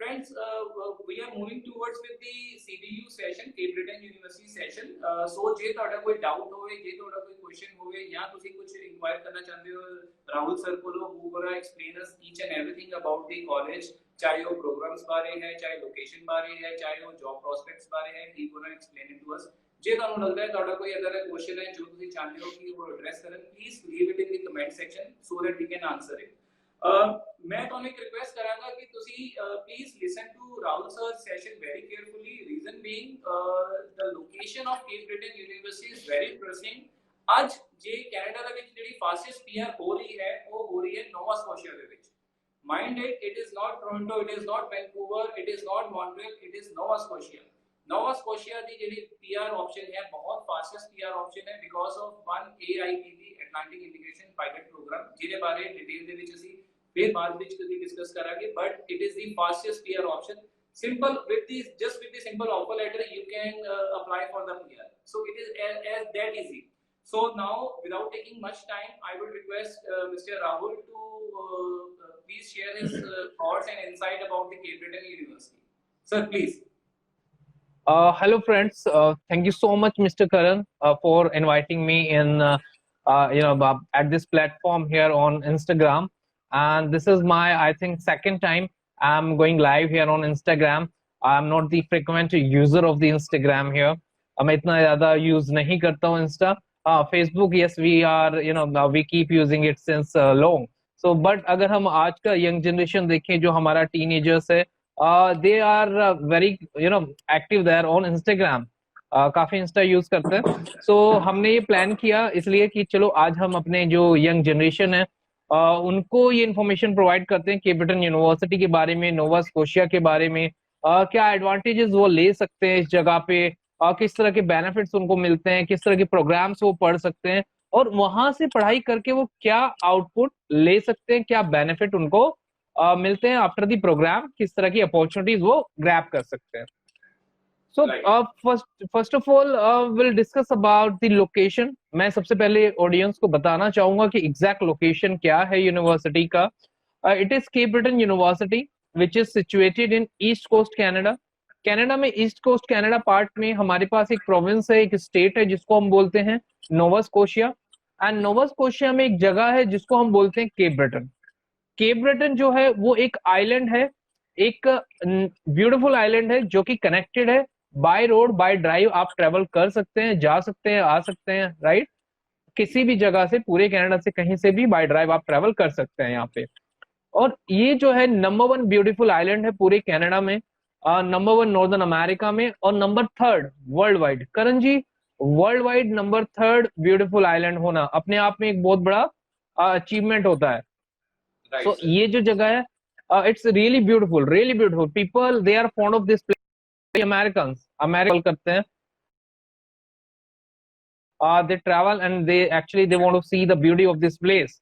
friends, we are moving towards with the CBU session, Cape Breton University session. So जे ਤੁਹਾਡਾ ਕੋਈ doubt ਹੋਵੇ, ਜੇ ਤੁਹਾਡਾ ਕੋਈ question ਹੋਵੇ ਜਾਂ ਤੁਸੀਂ ਕੁਝ inquire ਕਰਨਾ ਚਾਹੁੰਦੇ ਹੋ ਰਾਹੁਲ ਸਰ ਕੋਲੋਂ, who gonna explain us each and everything about the college, ਚਾਹੇ ਉਹ programs ਬਾਰੇ ਹੈ, ਚਾਹੇ location ਬਾਰੇ ਹੈ, ਚਾਹੇ ਉਹ job prospects ਬਾਰੇ ਹੈ, he gonna explain it to us. ਜੇ ਤੁਹਾਨੂੰ ਲੱਗਦਾ ਹੈ ਤੁਹਾਡਾ ਕੋਈ ਅਦਰ ਕੁਐਸਚਨ ਹੈ ਜੋ ਤੁਸੀਂ ਚਾਹੁੰਦੇ ਹੋ ਕਿ ਉਹ ਐਡਰੈਸ ਕਰਨ, please leave it in the comment section so that we can answer it. मैं तो एक रिक्वेस्ट करांगा कि तुसी please listen to Rahul sir session very carefully, reason being the location of Cape Breton University is very interesting. आज जे Canada ਦੇ ਵਿੱਚ ਜਿਹੜੀ ਫਾਸਟੈਸਟ ਪੀਆਰ ਹੋ ਰਹੀ ਹੈ ਉਹ ਹੋ ਰਹੀ ਹੈ ਨੋਵਾ ਸਕੋਸ਼ੀਆ ਦੇ ਵਿੱਚ। Mind it is not Toronto, it is not Vancouver, it is not Montreal, it is Nova Scotia. Nova Scotia ਦੀ ਜਿਹੜੀ ਪੀਆਰ ਆਪਸ਼ਨ ਹੈ ਬਹੁਤ ਫਾਸਟੈਸਟ ਪੀਆਰ ਆਪਸ਼ਨ ਹੈ because of one AIPP Atlantic integration pilot program, ਜਿਹਦੇ ਬਾਰੇ detail ਦੇ ਵਿੱਚ ਅਸੀਂ फिर बाद में कभी डिस्कस करेंगे। But it is the fastest PR option, simple with the just with the simple offer letter you can apply for the PR, so it is as that easy. So now without taking much time, I will request Mr. Rahul to please share his thoughts and insight about the Cape Breton University. Sir, please. Hello friends, thank you so much Mr. Karan for inviting me in at this platform here on Instagram. And this is my, I think, second time I'm going live here on Instagram. I'm not the frequent user of the Instagram here. मैं इतना ज़्यादा use नहीं करता हूँ Insta. Facebook, yes, we are, we keep using it since long. So, but अगर हम आज का young generation देखें जो हमारा teenagers है, they are very, active there on Instagram. काफी Insta use करते हैं. So, हमने ये plan किया इसलिए कि चलो आज हम अपने जो young generation है उनको ये इन्फॉर्मेशन प्रोवाइड करते हैं केप ब्रिटन यूनिवर्सिटी के बारे में, नोवा स्कोशिया के बारे में, क्या एडवांटेजेस वो ले सकते हैं इस जगह पे, किस तरह के बेनिफिट्स उनको मिलते हैं, किस तरह के प्रोग्राम्स वो पढ़ सकते हैं और वहां से पढ़ाई करके वो क्या आउटपुट ले सकते हैं, क्या बेनिफिट उनको मिलते हैं आफ्टर द प्रोग्राम, किस तरह की अपॉर्चुनिटीज वो ग्रैब कर सकते हैं। So first of all we'll discuss about the location. मैं सबसे पहले ऑडियंस को बताना चाहूंगा कि एग्जैक्ट लोकेशन क्या है यूनिवर्सिटी का। It is Cape Breton University which is situated in East Coast Canada. Canada में ईस्ट कोस्ट कनाडा पार्ट में हमारे पास एक प्रोविंस है, एक स्टेट है जिसको हम बोलते हैं Nova Scotia, and Nova Scotia में एक जगह है जिसको हम बोलते हैं केप ब्रिटन। केप ब्रिटन जो है वो एक आइलैंड है, एक ब्यूटीफुल आइलैंड है जो कि कनेक्टेड है बाय रोड, बाय ड्राइव आप ट्रेवल कर सकते हैं, जा सकते हैं, आ सकते हैं, राइट। किसी भी जगह से, पूरे कनाडा से कहीं से भी बाय ड्राइव आप ट्रेवल कर सकते हैं यहाँ पे। और ये जो है नंबर 1 ब्यूटीफुल आइलैंड है पूरे कनाडा में, नंबर 1 नॉर्दर्न अमेरिका में और number 3 world wide. Karan ji, world wide number 3 beautiful island होना अपने आप में एक बहुत बड़ा अचीवमेंट होता है। तो ये जो जगह है it's really beautiful people, they are fond of this place. American करते हैं, they travel and they want to see the beauty of this place.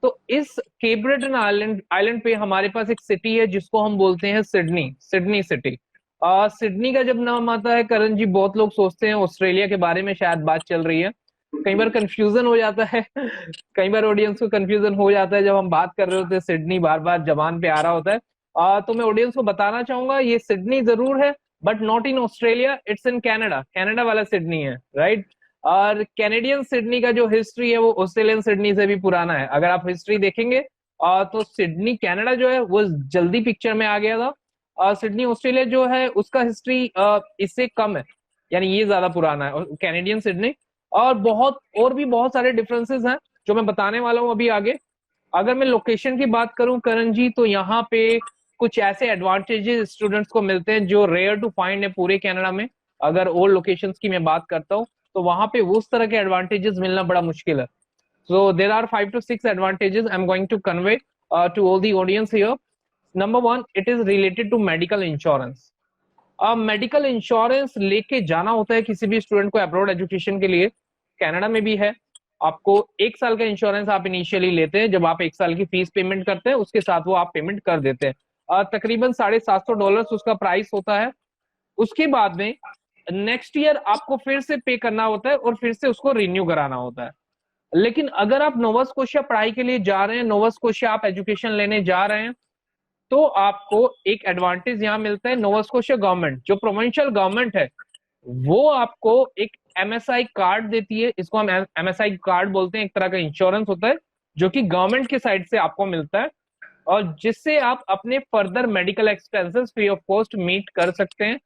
तो इस केप ब्रिटन आइलैंड पे हमारे पास एक सिटी है जिसको हम बोलते हैं सिडनी सिटी। सिडनी का जब नाम आता है करण जी, बहुत लोग सोचते हैं ऑस्ट्रेलिया के बारे में शायद बात चल रही है, कई बार कंफ्यूजन हो जाता है कई बार ऑडियंस को कंफ्यूजन हो जाता है जब हम बात कर रहे होते हैं, सिडनी बार बार जबान पे आ रहा होता है। तो मैं ऑडियंस को बताना चाहूंगा ये सिडनी जरूर है but not in Australia, it's in Canada वाला सिडनी है, राइट। और कैनेडियन सिडनी का जो हिस्ट्री है वो ऑस्ट्रेलियन सिडनी से भी पुराना है। अगर आप हिस्ट्री देखेंगे तो सिडनी कनाडा जो है वो जल्दी पिक्चर में आ गया था। सिडनी ऑस्ट्रेलिया जो है उसका हिस्ट्री इससे कम है, यानी ये ज्यादा पुराना है कैनेडियन सिडनी। और भी बहुत सारे डिफरेंसेस हैं जो मैं बताने वाला हूँ अभी आगे। अगर मैं लोकेशन की बात करूं करण जी, तो यहाँ पे कुछ ऐसे एडवांटेजेस स्टूडेंट्स को मिलते हैं जो रेयर टू फाइंड है पूरे कनाडा में। अगर ओल्ड लोकेशंस की मैं बात करता हूँ तो वहां पे उस तरह के एडवांटेजेस मिलना बड़ा मुश्किल है। So there are 5 to 6 advantages I am going to convey to all the audience here. Number 1, it is related to medical insurance. Medical insurance लेके जाना होता है किसी भी स्टूडेंट को अब्रॉड एजुकेशन के लिए, कनाडा में भी है। आपको 1 साल का इंश्योरेंस आप इनिशियली लेते हैं, जब आप 1 साल की फीस पेमेंट करते हैं उसके साथ वो आप पेमेंट कर देते हैं। तकरीबन $750 उसका प्राइस होता है। उसके बाद में नेक्स्ट ईयर आपको फिर से पे करना होता है और फिर से उसको रिन्यू कराना होता है। लेकिन अगर आप नोवा स्कोशिया पढ़ाई के लिए जा रहे हैं, नोवा स्कोशिया आप एजुकेशन लेने जा रहे हैं, तो आपको एक एडवांटेज यहाँ मिलता है, नोवा स्कोशिया गवर्नमेंट जो प्रोविंशियल गवर्नमेंट है वो आपको एक एमएसआई कार्ड देती है। इसको हम एमएसआई कार्ड बोलते हैं, एक तरह का इंश्योरेंस होता है जो कि गवर्नमेंट के साइड से आपको मिलता है, और जिससे आप अपने further medical expenses free of cost meet कर सकते हैं।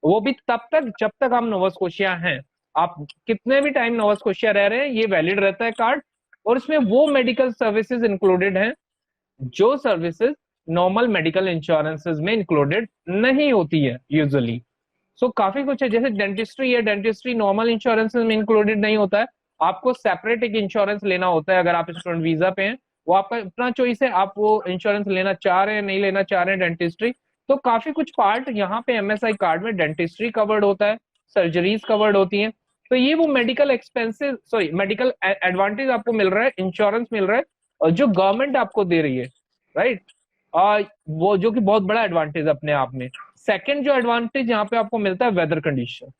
वो भी तब तक जब तक आप नोवा स्कोशिया हैं। आप कितने भी टाइम नोवा स्कोशिया रह रहे हैं ये वैलिड रहता है कार्ड, और इसमें वो मेडिकल सर्विसेज इंक्लूडेड हैं जो सर्विसेज नॉर्मल मेडिकल इंश्योरेंसेज में इंक्लूडेड नहीं होती है यूजुअली। सो काफी कुछ है, जैसे डेंटिस्ट्री है, डेंटिस्ट्री नॉर्मल इंश्योरेंसेज में इंक्लूडेड नहीं होता है, आपको सेपरेट एक इंश्योरेंस लेना होता है। अगर आप स्टूडेंट वीजा पे हैं, वो आपका अपना चॉइस है, आप वो इंश्योरेंस लेना चाह रहे हैं नहीं लेना चाह रहे हैं डेंटिस्ट्री। तो काफी कुछ पार्ट यहाँ पे एमएसआई कार्ड में डेंटिस्ट्री कवर्ड होता है, सर्जरीज कवर्ड होती हैं। तो ये वो medical expenses, sorry medical advantage आपको मिल रहा है, इंश्योरेंस मिल रहा है, और जो गवर्नमेंट आपको दे रही है, राइट। वो जो कि बहुत बड़ा एडवांटेज अपने आप में। सेकंड जो एडवांटेज यहाँ पे आपको मिलता है वेदर कंडीशन।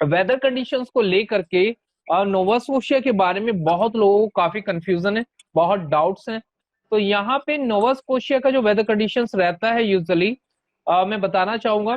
वेदर कंडीशंस को लेकर के नोवा स्कोशिया के बारे में बहुत लोगों को काफी कंफ्यूजन है, बहुत डाउट्स हैं। तो यहाँ पे नोवा स्कोशिया का जो वेदर कंडीशंस रहता है यूजुअली, मैं बताना चाहूंगा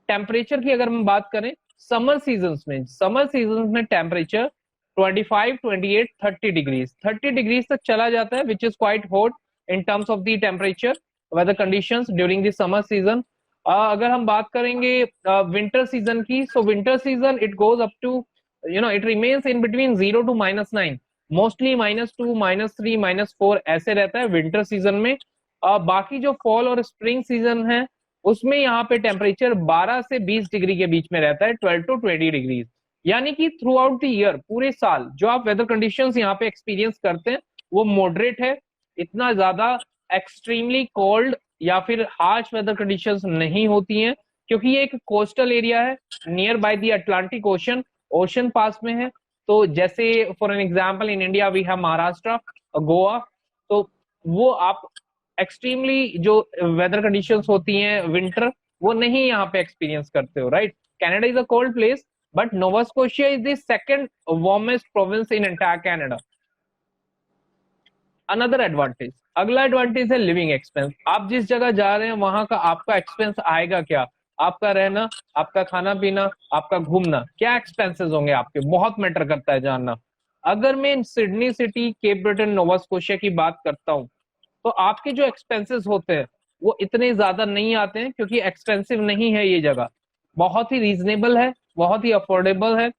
टेम्परेचर की अगर हम बात करें, समर सीजन में टेम्परेचर 25, 28, 30 डिग्रीज 30 डिग्रीज तक चला जाता है, which is quite hot in terms of the temperature weather conditions during the summer season. अगर हम बात करेंगे विंटर सीजन की, so winter season it goes up to it remains in between 0 to -9, mostly -2, -3, -4 ऐसे रहता है विंटर सीजन में। बाकी जो फॉल और स्प्रिंग सीजन है उसमें यहाँ पे टेम्परेचर 12 से 20 डिग्री के बीच में रहता है, 12 to 20 डिग्रीज। यानी कि थ्रू आउट द ईयर, पूरे साल जो आप वेदर कंडीशंस यहाँ पे एक्सपीरियंस करते हैं वो मॉडरेट है, इतना ज्यादा एक्सट्रीमली कोल्ड या फिर हार्श वेदर कंडीशंस नहीं होती हैं, क्योंकि ये एक कोस्टल एरिया है, near by the Atlantic ocean, ocean पास में है। तो जैसे for an example in India we have Maharashtra, Goa, तो वो आप एक्सट्रीमली जो वेदर कंडीशंस होती हैं विंटर, वो नहीं यहाँ पे एक्सपीरियंस करते हो, right. Canada is a cold place, but Nova Scotia is the second warmest province in entire Canada. Another advantage, अगला एडवांटेज है लिविंग एक्सपेंस। आप जिस जगह जा रहे हैं वहां का आपका एक्सपेंस आएगा क्या, आपका रहना, आपका खाना पीना, आपका घूमना, क्या एक्सपेंसेस होंगे आपके, बहुत मैटर करता है जानना। अगर मैं Sydney city, Cape Breton, Nova Scotia की बात करता हूँ, तो आपके जो एक्सपेंसेस होते हैं वो इतने ज्यादा नहीं आते हैं, क्योंकि एक्सपेंसिव नहीं है ये जगह, बहुत ही रीजनेबल है, बहुत ही अफोर्डेबल है।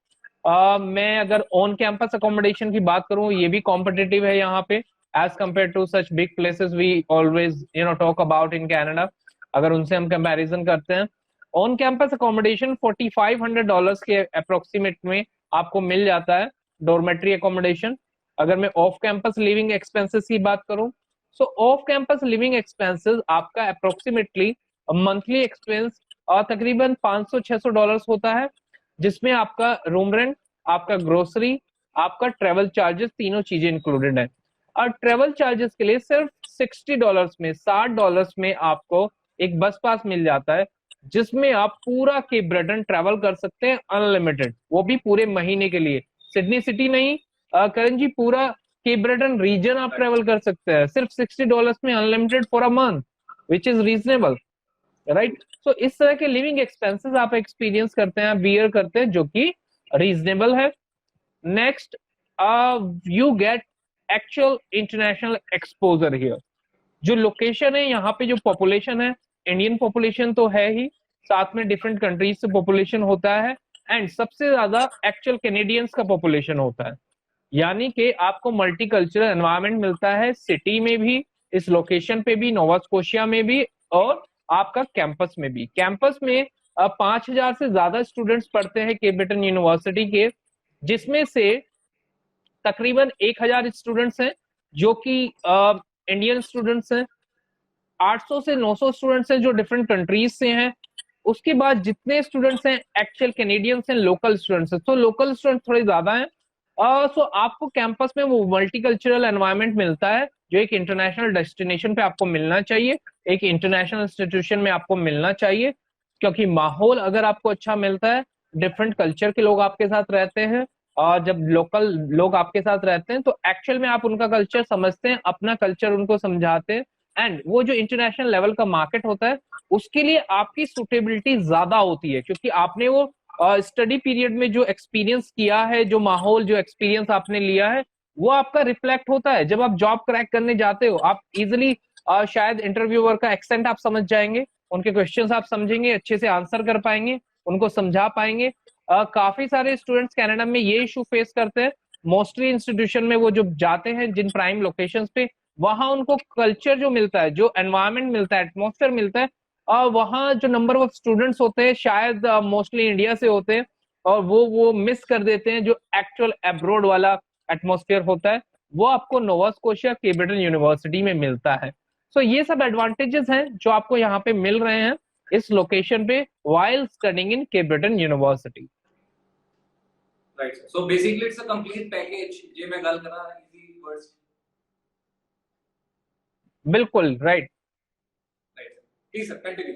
मैं अगर ऑन कैंपस अकोमोडेशन की बात करूं, ये भी कॉम्पिटिटिव है यहाँ पे as compare to such big places we always talk about in Canada. अगर उनसे हम कंपैरिजन करते हैं, ऑन कैंपस अकोमोडेशन $4,500 के अप्रोक्सीमेट में आपको मिल जाता है, डॉर्मेट्री अकोमोडेशन। अगर मैं ऑफ कैंपस लिविंग एक्सपेंसेस की बात करूं, सो ऑफ कैंपस लिविंग एक्सपेंसेस आपका अप्रोक्सीमेटली मंथली एक्सपेंस तकरीबन $500-600 होता है, जिसमें आपका रूम रेंट, आपका ग्रोसरी, आपका ट्रेवल चार्जेस, तीनों चीजें इंक्लूडेड है। और ट्रेवल चार्जेस के लिए सिर्फ $60 में, $60 में आपको एक बस पास मिल जाता है, जिसमें आप पूरा केप ब्रिटेन ट्रेवल कर सकते हैं अनलिमिटेड, वो भी पूरे महीने के लिए। सिडनी सिटी नहीं, करण जी, पूरा केप ब्रिटेन रीजन आप ट्रेवल कर सकते हैं सिर्फ $60 में, unlimited for a month, which is reasonable, right. So इस तरह के लिविंग एक्सपेंसेस आप एक्सपीरियंस करते हैं, बियर करते हैं, जो कि रीजनेबल है। Next, you get actual international exposure here. जो लोकेशन है यहाँ पे, जो पॉपुलेशन है, इंडियन पॉपुलेशन तो है ही, साथ में डिफरेंट कंट्रीज से पॉपुलेशन होता है, एंड सबसे ज्यादा एक्चुअल कैनेडियंस का पॉपुलेशन होता है। यानी कि आपको मल्टीकल्चरल एनवायरनमेंट मिलता है, सिटी में भी, इस लोकेशन पे भी, नोवा स्कोशिया में भी, और आपका कैंपस में भी। कैंपस में 5,000 से ज्यादा स्टूडेंट्स पढ़ते हैं केप ब्रिटेन यूनिवर्सिटी के, जिसमें से तकरीबन 1,000 स्टूडेंट्स हैं जो कि इंडियन स्टूडेंट्स हैं, 800 से 900 स्टूडेंट्स हैं जो डिफरेंट कंट्रीज से हैं। उसके बाद जितने स्टूडेंट्स हैं एक्चुअल कैनेडियंस हैं, लोकल स्टूडेंट्स हैं, तो लोकल स्टूडेंट्स थोड़े ज्यादा हैं। सो आपको कैंपस में वो मल्टीकल्चरल एनवायरनमेंट मिलता है जो एक इंटरनेशनल डेस्टिनेशन पे आपको मिलना चाहिए, एक इंटरनेशनल इंस्टीट्यूशन में आपको मिलना चाहिए, क्योंकि माहौल अगर आपको अच्छा मिलता है, डिफरेंट कल्चर के लोग आपके साथ रहते हैं, और जब लोकल लोग आपके साथ रहते हैं तो एक्चुअल में आप उनका कल्चर समझते हैं, अपना कल्चर उनको समझाते हैं, एंड वो जो इंटरनेशनल लेवल का मार्केट होता है उसके लिए आपकी सुटेबिलिटी ज्यादा होती है, क्योंकि आपने वो स्टडी पीरियड में जो एक्सपीरियंस किया है, जो माहौल, जो एक्सपीरियंस आपने लिया है, वो आपका रिफ्लेक्ट होता है। जब आप जॉब क्रैक करने जाते हो, आप इजिली शायद इंटरव्यूअर का एक्सेंट आप समझ जाएंगे, उनके क्वेश्चंस आप समझेंगे, अच्छे से आंसर कर पाएंगे, उनको समझा पाएंगे। काफी सारे स्टूडेंट्स कनाडा में ये इशू फेस करते हैं। मोस्टली इंस्टीट्यूशन में वो जो जाते हैं जिन प्राइम लोकेशंस पे, वहां उनको कल्चर जो मिलता है, जो एनवायरनमेंट मिलता है, एटमोसफेयर मिलता है, वहाँ जो नंबर ऑफ स्टूडेंट्स होते हैं शायद मोस्टली इंडिया से होते हैं, और वो मिस कर देते हैं जो एक्चुअल अब्रोड वाला एटमोसफेयर होता है, वो आपको नोवा स्कोशिया केब्रिटन यूनिवर्सिटी में मिलता है। सो ये सब एडवांटेजेस हैं जो आपको यहाँ पे मिल रहे हैं इस लोकेशन पे while studying in Cape Breton university. Right sir, so basically it's a complete package जे मैं गल करा इजी वर्ड्स। बिल्कुल राइट। Right please sir continue.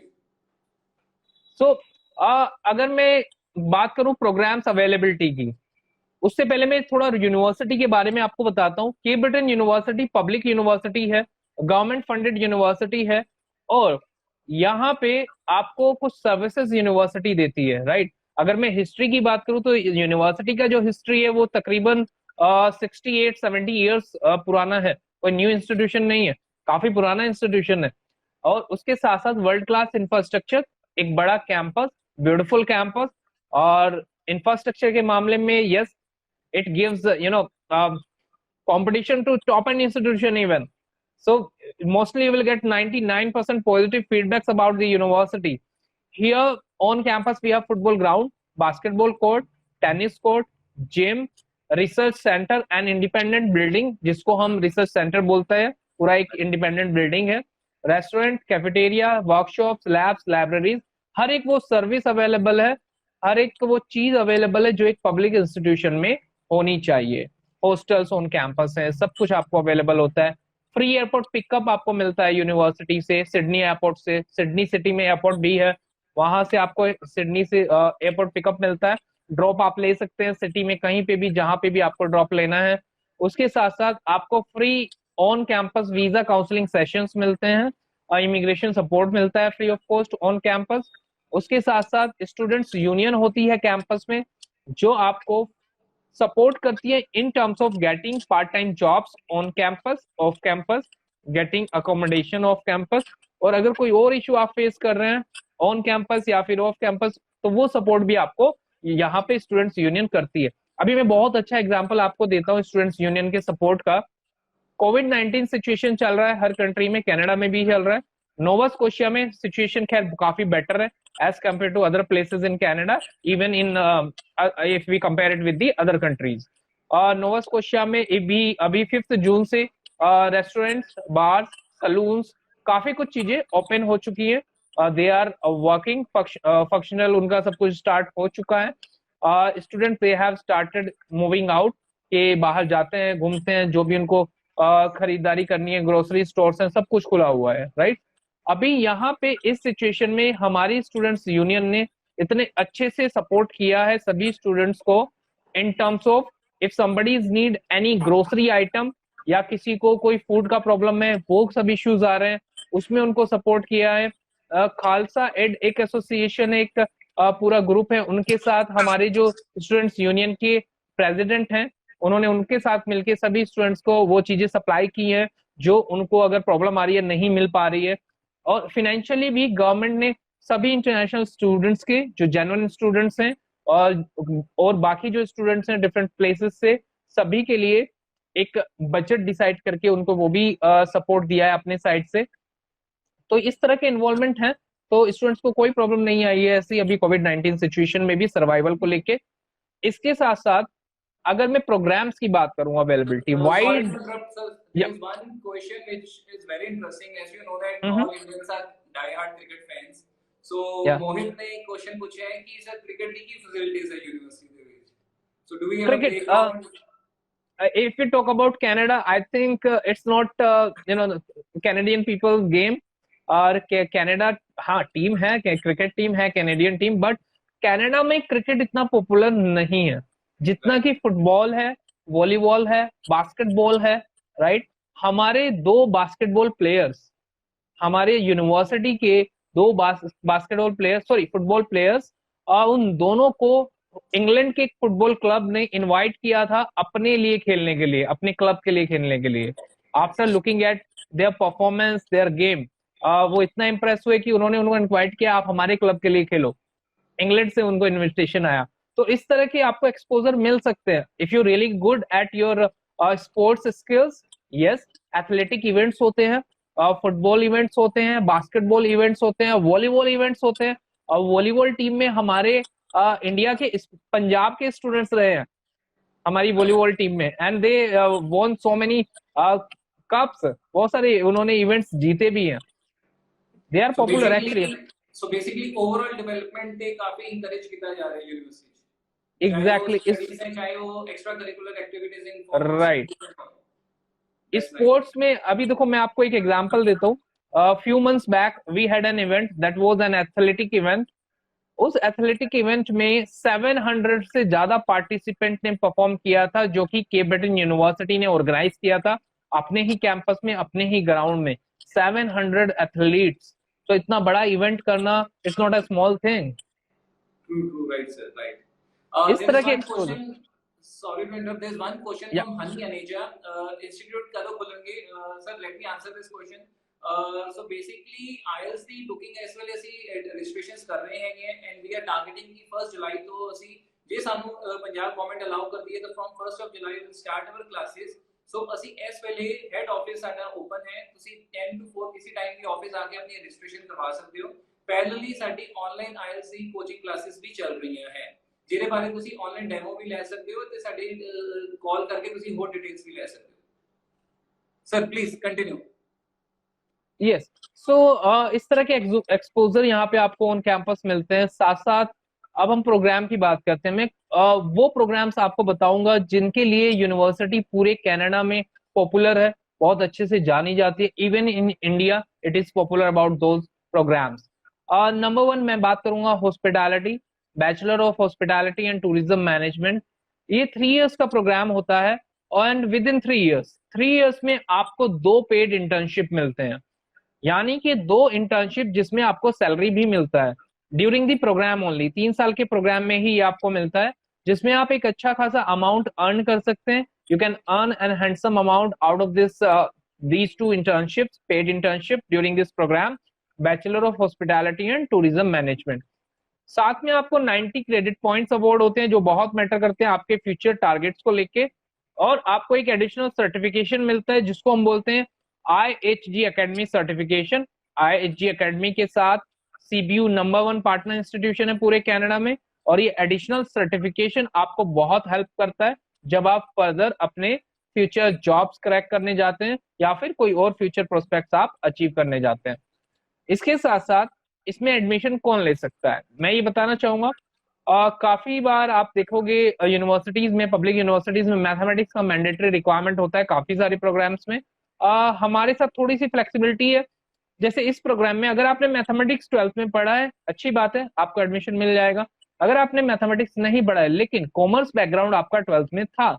So अगर मैं बात करूं प्रोग्राम्स अवेलेबिलिटी की, उससे पहले मैं थोड़ा यूनिवर्सिटी के बारे में आपको बताता हूँ। केब्रिटन यूनिवर्सिटी पब्लिक यूनिवर्सिटी है, गवर्नमेंट फंडेड यूनिवर्सिटी है, और यहाँ पे आपको कुछ सर्विसेज यूनिवर्सिटी देती है, राइट। अगर मैं हिस्ट्री की बात करूँ तो यूनिवर्सिटी का जो हिस्ट्री है वो तकरीबन 68-70 ईयर्स पुराना है, कोई न्यू इंस्टीट्यूशन नहीं है, काफी पुराना इंस्टीट्यूशन है। और उसके साथ साथ वर्ल्ड क्लास इंफ्रास्ट्रक्चर, एक बड़ा कैंपस, ब्यूटीफुल कैंपस, और इंफ्रास्ट्रक्चर के मामले में yes, it gives competition to top end institution even. So mostly you will get 99% positive feedbacks about the university. Here on campus we have football ground, basketball court, tennis court, gym, research center and independent building, जिसको हम research center बोलते हैं, पूरा एक independent building है, restaurant, cafeteria, workshops, labs, libraries, हर एक वो सर्विस अवेलेबल है, हर एक वो चीज अवेलेबल है जो एक पब्लिक इंस्टीट्यूशन में होनी चाहिए। हॉस्टल्स ऑन कैंपस है, सब कुछ आपको अवेलेबल होता है। फ्री एयरपोर्ट पिकअप आपको मिलता है यूनिवर्सिटी से, सिडनी एयरपोर्ट से, सिडनी सिटी में एयरपोर्ट भी है, वहां से आपको सिडनी से एयरपोर्ट पिकअप मिलता है। ड्रॉप आप ले सकते हैं सिटी में कहीं पे भी, जहां पे भी आपको ड्रॉप लेना है। उसके साथ साथ आपको free on campus visa counselling sessions मिलते हैं, इमिग्रेशन सपोर्ट मिलता है free of cost on campus. उसके साथ साथ स्टूडेंट्स यूनियन होती है कैंपस में, जो आपको सपोर्ट करती है इन terms of getting part time jobs on campus, off campus, getting accommodation off campus, और अगर कोई और इशू आप फेस कर रहे हैं ऑन कैंपस या फिर ऑफ कैंपस, तो वो सपोर्ट भी आपको यहाँ पे स्टूडेंट्स यूनियन करती है। अभी मैं बहुत अच्छा एग्जांपल आपको देता हूँ स्टूडेंट्स यूनियन के सपोर्ट का। कोविड-19 सिचुएशन चल रहा है हर कंट्री में, कनाडा में भी चल रहा है। नोवा स्कोशिया में सिचुएशन खैर काफी बेटर है as compare to other places in Canada, even in if we compare it with the other countries. Nova Scotia में अभी 5 जून से रेस्टोरेंट्स, बार्स, सलून्स, काफी कुछ चीजें ओपन हो चुकी है, दे आर वर्किंग फंक्शनल, उनका सब कुछ स्टार्ट हो चुका है। Students they have started moving out, के बाहर जाते हैं, घूमते हैं, जो भी उनको खरीदारी करनी है, ग्रोसरी स्टोर्स हैं, सब कुछ खुला हुआ है, राइट। अभी यहाँ पे इस सिचुएशन में हमारी स्टूडेंट्स यूनियन ने इतने अच्छे से सपोर्ट किया है सभी स्टूडेंट्स को, इन terms of if somebody is need any grocery item, या किसी को कोई फूड का प्रॉब्लम है, वो सब इश्यूज आ रहे हैं, उसमें उनको सपोर्ट किया है। खालसा एड एक एसोसिएशन, एक पूरा ग्रुप है, उनके साथ हमारे जो स्टूडेंट्स यूनियन के प्रेसिडेंट हैं, उन्होंने उनके साथ मिलके सभी स्टूडेंट्स को वो चीजें सप्लाई की है जो उनको अगर प्रॉब्लम आ रही है, नहीं मिल पा रही है। और फाइनेंशियली भी गवर्नमेंट ने सभी इंटरनेशनल स्टूडेंट्स के, जो जेन्युइन स्टूडेंट्स हैं और बाकी जो स्टूडेंट्स हैं डिफरेंट प्लेसेस से, सभी के लिए एक बजट डिसाइड करके उनको वो भी सपोर्ट दिया है अपने साइड से। तो इस तरह के इन्वॉल्वमेंट है, तो स्टूडेंट्स को कोई प्रॉब्लम नहीं आई है ऐसी अभी कोविड-19 सिचुएशन में भी सर्वाइवल को लेके। इसके साथ साथ अगर मैं प्रोग्राम्स की बात करूं, availability wide, there's one question which is very interesting, as you know that all Indians are die-hard cricket fans. So मोहित ने एक क्वेश्चन पूछा है कि सर क्रिकेट की फैसिलिटीज है यूनिवर्सिटी के ਵਿੱਚ, so do we have cricket, a playground? If we talk about Canada, I think it's not Canadian people's game, और कनाडा हाँ टीम है, क्रिकेट टीम है, कैनेडियन टीम, बट कनाडा में cricket इतना पॉपुलर नहीं है जितना कि फुटबॉल है, वॉलीबॉल है, बास्केटबॉल है, राइट। हमारे 2 बास्केटबॉल प्लेयर्स हमारे यूनिवर्सिटी के दो basketball players, sorry football players, उन दोनों को इंग्लैंड के फुटबॉल क्लब ने इनवाइट किया था अपने लिए खेलने के लिए, अपने क्लब के लिए खेलने के लिए। After looking at their performance, their game, वो इतना इंप्रेस हुए कि उन्होंने उनको इनवाइट किया, आप हमारे क्लब के लिए खेलो। इंग्लैंड से उनको इनविटेशन आया। तो इस तरह के आपको एक्सपोजर मिल सकते हैं if you really good at your sports skills. Yes, athletic events होते हैं, फुटबॉल इवेंट्स होते हैं, बास्केटबॉल इवेंट्स होते हैं, वॉलीबॉल इवेंट्स होते हैं। और वॉलीबॉल टीम में हमारे इंडिया के पंजाब के स्टूडेंट्स रहे हैं हमारी वॉलीबॉल टीम में, and they won so many cups, बहुत सारे उन्होंने इवेंट्स जीते भी हैं। They are so popular actually. Basically overall development ते काफी इंकरेज किया जा रहा है यूनिवर्सिटी, चाहे वो एग्जैक्टली स्टडीज है, चाहे वो extra curricular activities in form right. Sports में अभी देखो मैं आपको एक एग्जांपल देता हूँ। Few months back we had an event that was an athletic event. उस एथलेटिक इवेंट में 700 से ज्यादा पार्टिसिपेंट ने परफॉर्म किया था, जो कि केप ब्रिटेन यूनिवर्सिटी ने ऑर्गेनाइज किया था अपने ही कैंपस में, अपने ही ग्राउंड में। 700 एथलीट्स, तो इतना बड़ा इवेंट करना it's not a small thing. True, right, sir, right. इस There तरह is के one exposure. question. Sorry to interrupt. There is one question या from Hani Aneja. Institute कदों खुलेंगे? Sir, let me answer this question. So basically, IELTS the booking as well ਅਸੀਂ registrations ਕਰ ਰਹੇ ਹੈਗੇ, and we are targeting कि 1 जुलाई ਤੋਂ ਅਸੀਂ ਜੇ ਸਾਨੂੰ ਪੰਜਾਬ ਗਵਰਨਮੈਂਟ ਅਲਾਉ ਕਰਦੀ ਹੈ ਤਾਂ from 1st of July we'll start our classes. So ਅਸੀਂ ਇਸ ਵੇਲੇ ਹੈਡ ਆਫਿਸ ਸਾਡਾ ਓਪਨ ਹੈ, ਤੁਸੀਂ 10 to 4 ਕਿਸੇ ਟਾਈਮ ਵੀ ਆਫਿਸ ਆ ਕੇ ਆਪਣੀ ਰਜਿਸਟ੍ਰੇਸ਼ਨ ਕਰਵਾ ਸਕਦੇ ਹੋ। ਪੈਰਲਲੀ ਸਾਡੀ ਆਨਲਾਈਨ ਆਈਐਲਟਸ ਦੀ ਕੋਚਿੰਗ ਕਲਾसेस ਵੀ ਚੱਲ ਰਹੀਆਂ ਹੈ, ਜਿਹਦੇ ਬਾਰੇ ਤੁਸੀਂ ਆਨਲਾਈਨ ਡੈਮੋ ਵੀ ਲੈ ਸਕਦੇ ਹੋ ਤੇ ਸਾਡੇ ਕਾਲ ਕਰਕੇ ਤੁਸੀਂ ਹੋਰ ਡਿਟੇਲਸ ਵੀ ਲੈ ਸਕਦੇ ਹੋ। Sir please continue. यस, सो इस तरह के एक्सपोजर यहाँ पे आपको ऑन कैंपस मिलते हैं। साथ साथ अब हम प्रोग्राम की बात करते हैं। मैं वो प्रोग्राम्स आपको बताऊंगा जिनके लिए यूनिवर्सिटी पूरे कनाडा में पॉपुलर है, बहुत अच्छे से जानी जाती है। Even in India it is popular about those programs. Number 1 मैं बात करूंगा hospitality, bachelor of hospitality and tourism management. ये 3 इयर्स का प्रोग्राम होता है, एंड विद इन 3 इयर्स में आपको 2 पेड इंटर्नशिप मिलते हैं, यानी कि 2 इंटर्नशिप जिसमें आपको सैलरी भी मिलता है ड्यूरिंग दी प्रोग्राम ओनली। 3 साल के प्रोग्राम में ही ये आपको मिलता है, जिसमें आप एक अच्छा खासा अमाउंट अर्न कर सकते हैं। You can earn an handsome amount out of this these 2 internships, paid internship during this program, bachelor of hospitality and tourism management. साथ में आपको 90 क्रेडिट पॉइंट्स अवार्ड होते हैं, जो बहुत मैटर करते हैं आपके फ्यूचर टारगेट्स को लेके। और आपको एक एडिशनल सर्टिफिकेशन मिलता है जिसको हम बोलते हैं IHG academy certification. IHG academy के साथ CBU नंबर 1 पार्टनर इंस्टीट्यूशन है पूरे कनाडा में, और ये एडिशनल सर्टिफिकेशन आपको बहुत हेल्प करता है जब आप फर्दर अपने फ्यूचर जॉब्स क्रैक करने जाते हैं या फिर कोई और फ्यूचर प्रोस्पेक्ट्स आप अचीव करने जाते हैं। इसके साथ साथ इसमें एडमिशन कौन ले सकता है, मैं ये बताना चाहूंगा। काफी बार आप देखोगे यूनिवर्सिटीज में, पब्लिक यूनिवर्सिटीज में मैथमेटिक्स का मैंडेटरी रिक्वायरमेंट होता है काफी सारे प्रोग्राम्स में। हमारे साथ थोड़ी सी फ्लेक्सिबिलिटी है। जैसे इस प्रोग्राम में अगर आपने मैथमेटिक्स 12th में पढ़ा है, अच्छी बात है, आपको एडमिशन मिल जाएगा। अगर आपने मैथमेटिक्स नहीं पढ़ा है लेकिन कॉमर्स बैकग्राउंड आपका 12th में था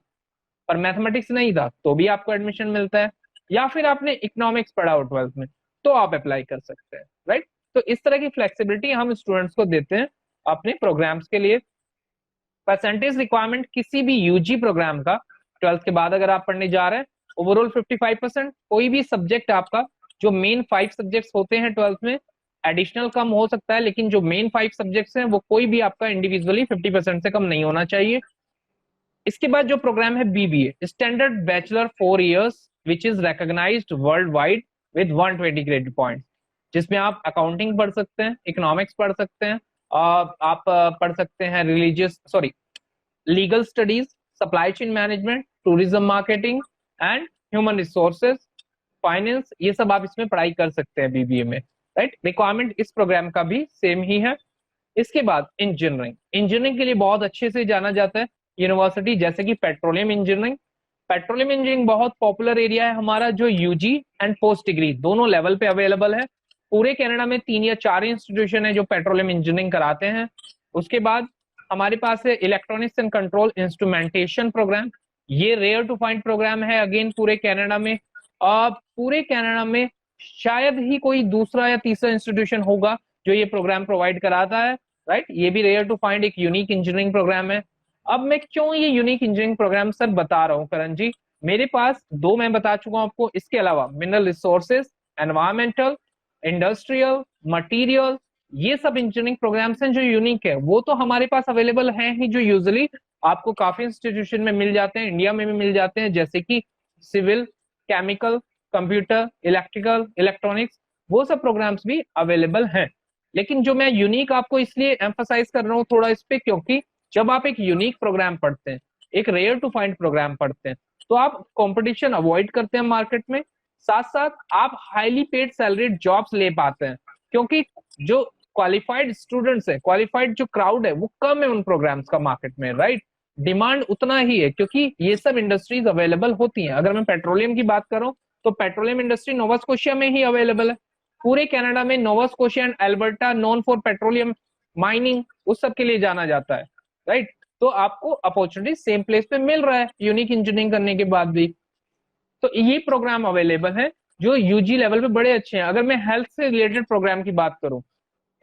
पर मैथमेटिक्स नहीं था, तो भी आपको एडमिशन मिलता है। या फिर आपने इकोनॉमिक्स पढ़ा हो 12th में, तो आप अप्लाई कर सकते हैं, राइट। तो इस तरह की फ्लेक्सिबिलिटी हम स्टूडेंट्स को देते हैं अपने प्रोग्राम्स के लिए। परसेंटेज रिक्वायरमेंट किसी भी यूजी प्रोग्राम का 12th के बाद अगर आप पढ़ने जा रहे हैं, ओवरऑल 55%। कोई भी सब्जेक्ट आपका, जो मेन 5 सब्जेक्ट्स होते हैं 12th में, एडिशनल कम हो सकता है, लेकिन जो मेन 5 सब्जेक्ट्स हैं वो कोई भी आपका इंडिविजुअली 50% से कम नहीं होना चाहिए। इसके बाद जो प्रोग्राम है BBA, standard bachelor 4 years which is recognized world wide with 120 credit points, जिसमें आप अकाउंटिंग पढ़ सकते हैं, इकोनॉमिक्स पढ़ सकते हैं, आप पढ़ सकते हैं legal studies, supply chain management, tourism marketing and human resources, finance, ये सब आप इसमें पढ़ाई कर सकते हैं BBA में, राइट। रिक्वायरमेंट इस प्रोग्राम का भी सेम ही है। इसके बाद इंजीनियरिंग के लिए बहुत अच्छे से जाना जाता है यूनिवर्सिटी, जैसे कि पेट्रोलियम इंजीनियरिंग बहुत पॉपुलर एरिया है हमारा, जो यूजी एंड पोस्ट डिग्री दोनों लेवल पे अवेलेबल है। पूरे कनाडा में 3 या 4 इंस्टीट्यूशन है जो पेट्रोलियम इंजीनियरिंग कराते हैं। उसके बाद हमारे पास है electronics and control instrumentation program. ये रेयर टू फाइंड प्रोग्राम है अगेन पूरे कनाडा में। पूरे कनाडा में शायद ही कोई दूसरा या तीसरा इंस्टीट्यूशन होगा जो ये प्रोग्राम प्रोवाइड कराता है, राइट। ये भी रेयर टू फाइंड एक यूनिक इंजीनियरिंग प्रोग्राम है। अब मैं क्यों ये यूनिक इंजीनियरिंग प्रोग्राम सर बता रहा हूँ करण जी, मेरे पास दो मैं बता चुका हूँ आपको, इसके अलावा mineral resources, environmental, industrial, material, ये सब इंजीनियरिंग प्रोग्राम्स हैं जो यूनिक है। वो तो हमारे पास अवेलेबल हैं ही, जो यूजुअली आपको काफी इंस्टीट्यूशन में मिल जाते हैं, इंडिया में भी मिल जाते हैं, जैसे कि civil, chemical, computer, electrical, electronics, वो सब प्रोग्राम्स भी अवेलेबल हैं। लेकिन जो मैं यूनिक आपको इसलिए एम्फसाइज कर रहा हूँ थोड़ा इस पे, क्योंकि जब आप एक यूनिक प्रोग्राम पढ़ते हैं, एक रेयर टू फाइंड प्रोग्राम पढ़ते हैं, तो आप कंपटीशन अवॉइड करते हैं मार्केट में, साथ साथ आप हाईली पेड सैलरीड जॉब्स ले पाते हैं, क्योंकि जो क्वालिफाइड स्टूडेंट्स है, क्वालिफाइड जो क्राउड है, वो कम है उन प्रोग्राम्स का मार्केट में, राइट। डिमांड उतना ही है, क्योंकि ये सब इंडस्ट्रीज अवेलेबल होती हैं। अगर मैं पेट्रोलियम की बात करूं, तो पेट्रोलियम इंडस्ट्री नोवा स्कोशिया में ही अवेलेबल है। पूरे कनाडा में Nova Scotia and Alberta known for petroleum mining, उस सब के लिए जाना जाता है, राइट। तो आपको अपॉर्चुनिटी सेम प्लेस पे मिल रहा है यूनिक इंजीनियरिंग करने के बाद भी। तो ये प्रोग्राम अवेलेबल है जो यूजी लेवल पे बड़े अच्छे हैं। अगर मैं हेल्थ से रिलेटेड प्रोग्राम की बात करूं,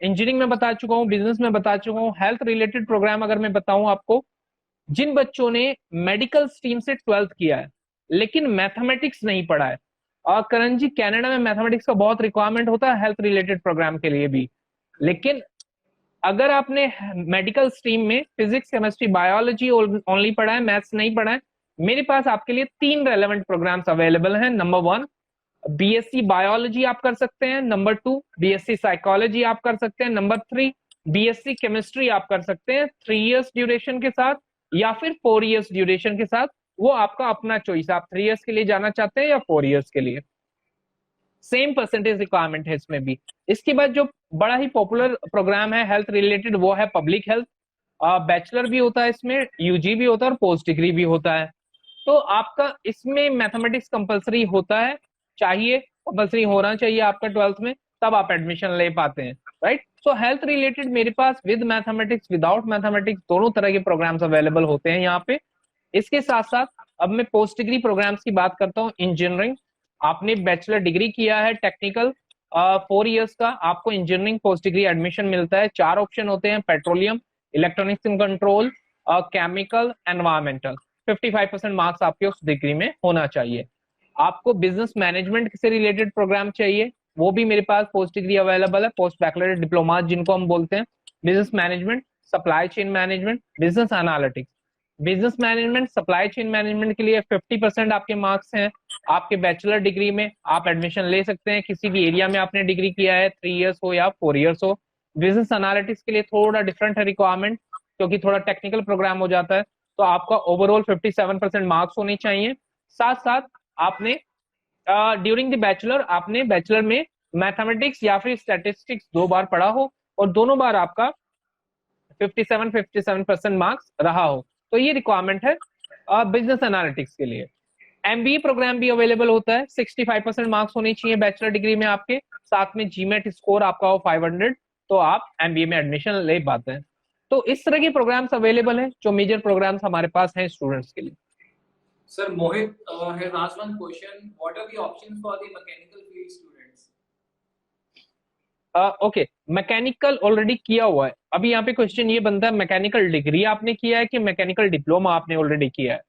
इंजीनियरिंग में बता चुका हूँ, बिजनेस में बता चुका हूँ, हेल्थ रिलेटेड प्रोग्राम अगर मैं बताऊं आपको, जिन बच्चों ने मेडिकल स्ट्रीम से 12th किया है लेकिन मैथमेटिक्स नहीं पढ़ा है, और करण जी कनाडा में मैथमेटिक्स का बहुत रिक्वायरमेंट होता है हेल्थ रिलेटेड प्रोग्राम के लिए भी, लेकिन अगर आपने मेडिकल स्ट्रीम में फिजिक्स, केमिस्ट्री, बायोलॉजी ओनली पढ़ा है, मैथ्स नहीं पढ़ा है, मेरे पास आपके लिए 3 रेलेवेंट प्रोग्राम्स अवेलेबल हैं। नंबर 1, बीएससी बायोलॉजी आप कर सकते हैं। नंबर 2, बीएससी साइकोलॉजी आप कर सकते हैं। नंबर 3, बीएससी केमिस्ट्री आप कर सकते हैं 3 इयर्स ड्यूरेशन के साथ, या फिर 4 इयर्स ड्यूरेशन के साथ। वो आपका अपना चॉइस, आप 3 इयर्स के लिए जाना चाहते हैं या 4 इयर्स के लिए। सेम परसेंटेज रिक्वायरमेंट है इसमें भी। इसके बाद जो बड़ा ही पॉपुलर प्रोग्राम है हेल्थ रिलेटेड, वो है पब्लिक हेल्थ। बैचलर भी होता है इसमें, यूजी भी होता है और पोस्ट डिग्री भी होता है। तो आपका इसमें मैथमेटिक्स कंपलसरी होता है, चाहिए, कंपलसरी होना चाहिए आपका 12th में, तब आप एडमिशन ले पाते हैं, राइट। सो हेल्थ रिलेटेड मेरे पास विद मैथमेटिक्स, विदाउट मैथमेटिक्स, दोनों तरह के प्रोग्राम्स अवेलेबल होते हैं यहाँ पे। इसके साथ साथ अब मैं पोस्ट डिग्री प्रोग्राम्स की बात करता हूँ। इंजीनियरिंग, आपने बैचलर डिग्री किया है टेक्निकल 4 इयर्स का, आपको इंजीनियरिंग पोस्ट डिग्री एडमिशन मिलता है। 4 ऑप्शन होते हैं, petroleum, electronics and control, chemical, environmental. 55% marks आपके उस डिग्री में होना चाहिए। आपको बिजनेस मैनेजमेंट से रिलेटेड प्रोग्राम चाहिए, वो भी मेरे पास पोस्ट डिग्री अवेलेबल है, पोस्ट बैकलॉरेट डिप्लोमा जिनको हम बोलते हैं। Business management, supply chain management, business analytics. Business management, supply chain management के लिए 50% आपके मार्क्स हैं। आपके बैचलर डिग्री में आप एडमिशन ले सकते हैं, किसी भी एरिया में आपने डिग्री किया है, 3 इयर्स हो या 4 इयर्स हो। बिजनेस एनालिटिक्स के लिए थोड़ा डिफरेंट है रिक्वायरमेंट, क्योंकि थोड़ा टेक्निकल प्रोग्राम हो जाता है। तो आपका ओवरऑल 57% मार्क्स होने चाहिए। साथ साथ आपने ड्यूरिंग द बैचलर, आपने बैचलर में मैथमेटिक्स या फिर स्टैटिस्टिक्स 2 बार पढ़ा हो, और दोनों बार आपका 57% मार्क्स रहा हो। तो ये रिक्वायरमेंट है बिजनेस एनालिटिक्स के लिए। एमबीए प्रोग्राम भी अवेलेबल होता है, 65% मार्क्स होने चाहिए बैचलर डिग्री में आपके, साथ में जीमेट स्कोर आपका हो 500, तो आप एमबीए में एडमिशन ले पाते हैं। तो इस तरह के प्रोग्राम्स अवेलेबल हैं, जो मेजर प्रोग्राम्स हमारे पास हैं स्टूडेंट्स के लिए। Sir, Mohit has asked one question. What are the options for the mechanical field students? Okay, mechanical already किया हुआ है। अभी यहाँ पे क्वेश्चन ये बनता है, मैकेनिकल डिग्री आपने किया है कि मैकेनिकल डिप्लोमा आपने ऑलरेडी किया है?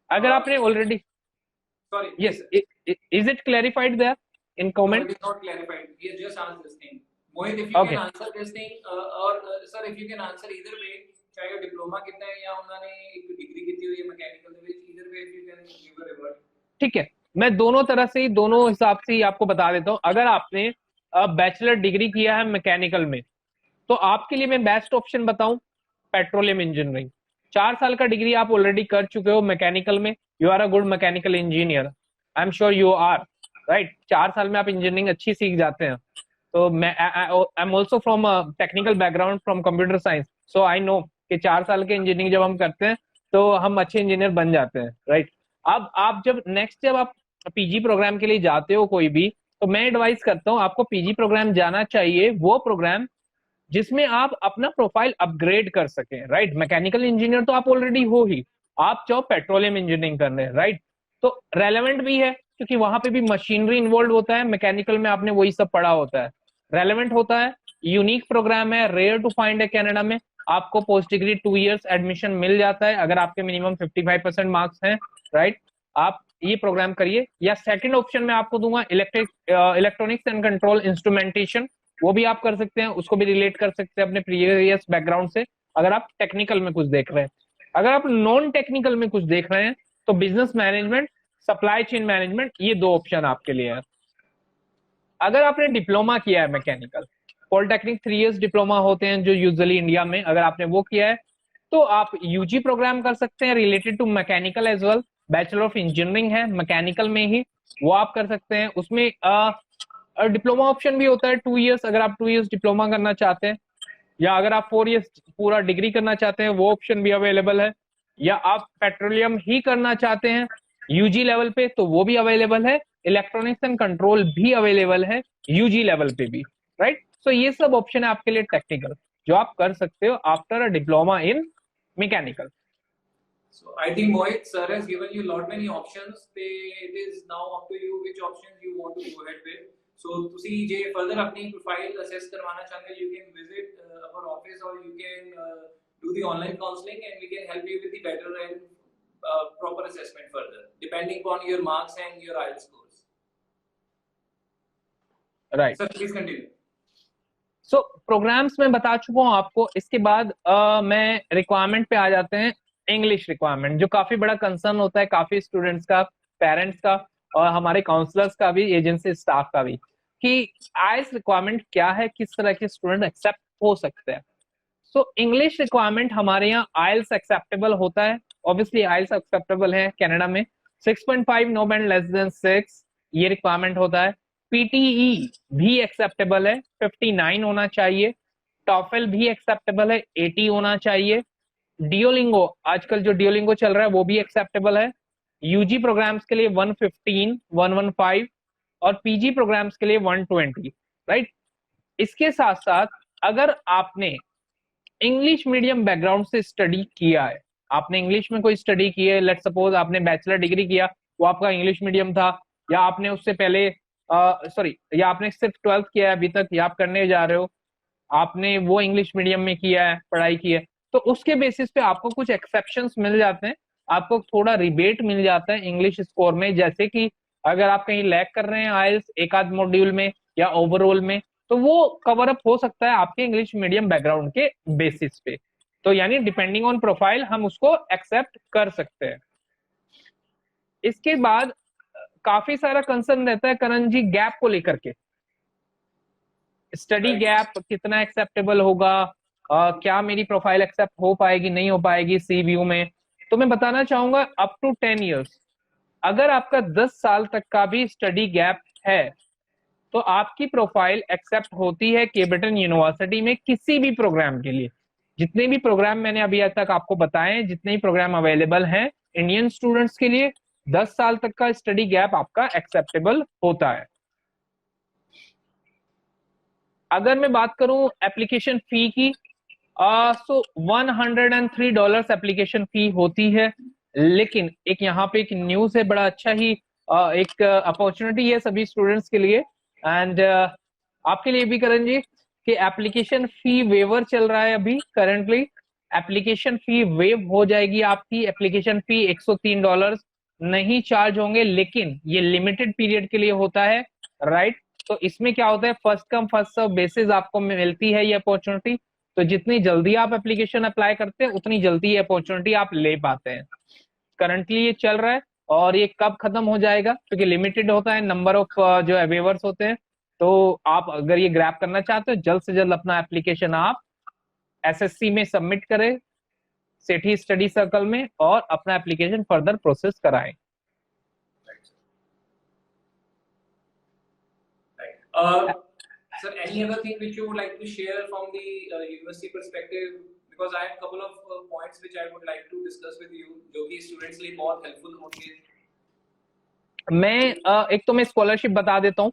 अगर आपने already, Sorry. Yes, is it clarified there in No, comment? it is not clarified. He has just asked this thing. Mohit, if you Okay. can answer this thing, or sir, if you can answer either way, चाहे वो diploma कितना है या उन्होंने एक degree कितनी हुई है मैकेनिकल ਦੇ ਵਿੱਚ, either way if you can give a revert. ठीक है, मैं दोनों तरह से, दोनों हिसाब से ही आपको बता देता हूँ। अगर आपने बैचलर डिग्री किया है मैकेनिकल में, तो आपके लिए मैं बेस्ट ऑप्शन बताऊं, पेट्रोलियम इंजीनियरिंग। 4 साल का डिग्री आप ऑलरेडी कर चुके हो मैकेनिकल में, you are a good mechanical engineer, I am sure you are, right. 4 साल में आप इंजीनियरिंग अच्छी सीख जाते हैं। तो मैं I am also from technical background, from computer science, so I know कि 4 साल के इंजीनियरिंग जब हम करते हैं तो हम अच्छे इंजीनियर बन जाते हैं, राइट। अब आप जब आप पीजी प्रोग्राम के लिए जाते हो कोई भी, तो मैं एडवाइस करता हूँ आपको पीजी प्रोग्राम जाना चाहिए, वो प्रोग्राम जिसमें आप अपना प्रोफाइल अपग्रेड कर सके, राइट। मैकेनिकल इंजीनियर तो आप ऑलरेडी हो ही, आप चाहो पेट्रोलियम इंजीनियरिंग करने, राइट। तो रेलेवेंट भी है, क्योंकि वहां पे भी मशीनरी इन्वॉल्व होता है, मैकेनिकल में आपने वही सब पढ़ा होता है, रेलेवेंट होता है, यूनिक प्रोग्राम है, रेयर टू फाइंड है कनाडा में। आपको पोस्ट डिग्री 2 इयर्स एडमिशन मिल जाता है अगर आपके मिनिमम 55% मार्क्स हैं, राइट। आप ये प्रोग्राम करिए। या सेकंड ऑप्शन में आपको दूंगा इलेक्ट्रॉनिक्स एंड कंट्रोल इंस्ट्रूमेंटेशन, वो भी आप कर सकते हैं, उसको भी रिलेट कर सकते हैं अपने प्रीवियस बैकग्राउंड से, अगर आप टेक्निकल में कुछ देख रहे हैं। अगर आप नॉन टेक्निकल में कुछ देख रहे हैं तो business management, supply chain management, ये 2 ऑप्शन आपके लिए है। अगर आपने डिप्लोमा किया है मैकेनिकल, पॉलिटेक्निक 3 इयर्स डिप्लोमा होते हैं जो यूजुअली इंडिया में, अगर आपने वो किया है तो आप यूजी प्रोग्राम कर सकते हैं related to mechanical as well. Bachelor of engineering है मैकेनिकल में ही, वो आप कर सकते हैं। उसमें डिप्लोमा ऑप्शन भी होता है 2 इयर्स, अगर आप 2 इयर्स डिप्लोमा करना चाहते हैं, या अगर आप 4 इयर्स पूरा डिग्री करना चाहते हैं वो ऑप्शन भी अवेलेबल है। या आप पेट्रोलियम ही करना चाहते हैं यूजी लेवल पे तो वो भी अवेलेबल है। इलेक्ट्रॉनिक्स एंड कंट्रोल भी अवेलेबल है यूजी लेवल पे भी, राइट। सो ये सब ऑप्शन है आपके लिए टेक्निकल जो आप कर सकते हो after a diploma in mechanical. So I think Mohit sir has given you lot many options. It is now up to you which options you want to go ahead with. So ਤੁਸੀਂ ਜੇ further अपनी profile assess करवाना चाहते हैं, you can visit our office or you can do the online counseling and we can help you with the better and proper assessment further, depending upon your marks and your IELTS scores. Right. Sir, please continue. So programs में बता चुका हूँ आपको। इसके बाद मैं requirement पे आ जाते हैं। इंग्लिश रिक्वायरमेंट जो काफी बड़ा कंसर्न होता है काफी स्टूडेंट्स का, पेरेंट्स का और हमारे काउंसलर्स का भी, एजेंसी स्टाफ का भी, कि आईएलटीएस रिक्वायरमेंट क्या है, किस तरह के स्टूडेंट एक्सेप्ट हो सकते हैं। सो इंग्लिश रिक्वायरमेंट हमारे यहाँ आईएलटीएस एक्सेप्टेबल होता है, ऑब्वियसली आईएलटीएस एक्सेप्टेबल है कनाडा में। 6.5 नो बैंड लेस देन 6 ये रिक्वायरमेंट होता है। पीटीई भी एक्सेप्टेबल है, 59 होना चाहिए। टॉफल भी एक्सेप्टेबल है, 80 होना चाहिए। डियोलिंगो, आजकल जो डियोलिंगो चल रहा है वो भी एक्सेप्टेबल है। यूजी प्रोग्राम्स के लिए 115, 115 और पीजी प्रोग्राम्स के लिए 120, राइट। इसके साथ साथ अगर आपने इंग्लिश मीडियम बैकग्राउंड से स्टडी किया है, आपने इंग्लिश में कोई स्टडी की है, लेट सपोज आपने बैचलर डिग्री किया वो आपका इंग्लिश मीडियम था, या आपने उससे पहले या आपने सिर्फ 12th किया है अभी तक, या आप करने जा रहे हो, आपने वो इंग्लिश मीडियम में किया है, पढ़ाई की है, तो उसके बेसिस पे आपको कुछ एक्सेप्शंस मिल जाते हैं, आपको थोड़ा रिबेट मिल जाता है इंग्लिश स्कोर में। जैसे कि अगर आप कहीं लैग कर रहे हैं आईएलटीएस एक आध मॉड्यूल में या ओवरऑल में, तो वो कवर अप हो सकता है आपके इंग्लिश मीडियम बैकग्राउंड के बेसिस पे। तो यानी डिपेंडिंग ऑन प्रोफाइल हम उसको एक्सेप्ट कर सकते हैं। इसके बाद काफी सारा कंसर्न रहता है करण जी गैप को लेकर के, स्टडी गैप कितना एक्सेप्टेबल होगा, क्या मेरी प्रोफाइल एक्सेप्ट हो पाएगी नहीं हो पाएगी सी व्यू में। तो मैं बताना चाहूंगा अप टू 10 इयर्स, अगर आपका 10 साल तक का भी स्टडी गैप है तो आपकी प्रोफाइल एक्सेप्ट होती है केब्रिटन यूनिवर्सिटी में किसी भी प्रोग्राम के लिए। जितने भी प्रोग्राम मैंने अभी तक आपको बताए हैं, जितने भी प्रोग्राम अवेलेबल हैं इंडियन स्टूडेंट्स के लिए, 10 साल तक का स्टडी गैप आपका एक्सेप्टेबल होता है। अगर मैं बात करूं एप्लीकेशन फी की, सो $103 एप्लीकेशन फी होती है। लेकिन एक यहाँ पे एक न्यूज है, बड़ा अच्छा ही एक अपॉर्चुनिटी है सभी स्टूडेंट्स के लिए एंड आपके लिए भी करण जी, कि एप्लीकेशन फी वेवर चल रहा है अभी करंटली। एप्लीकेशन फी वेव हो जाएगी आपकी, एप्लीकेशन फी $103 नहीं चार्ज होंगे, लेकिन ये लिमिटेड पीरियड के लिए होता है, राइट। तो इसमें क्या होता है, first come first serve basis आपको मिलती है ये अपॉर्चुनिटी। तो जितनी जल्दी आप एप्लीकेशन अप्लाई करते हैं उतनी जल्दी ये अपॉर्चुनिटी आप ले पाते हैं। करंटली ये चल रहा है और ये कब खत्म हो जाएगा, क्योंकि लिमिटेड होता है नंबर ऑफ जो वेवर्स होते हैं। तो आप अगर ये ग्रैब करना चाहते हो जल्द से जल्द अपना एप्लीकेशन आप एसएससी में सबमिट करें, सेठी स्टडी सर्कल में, और अपना एप्लीकेशन फर्दर प्रोसेस कराएं। Sir, any other thing which you would like to share from the university perspective? Because I have a couple of points which I would like to discuss with you, जो कि students के लिए बहुत helpful होंगे। मैं एक तो मैं स्कॉलरशिप बता देता हूँ।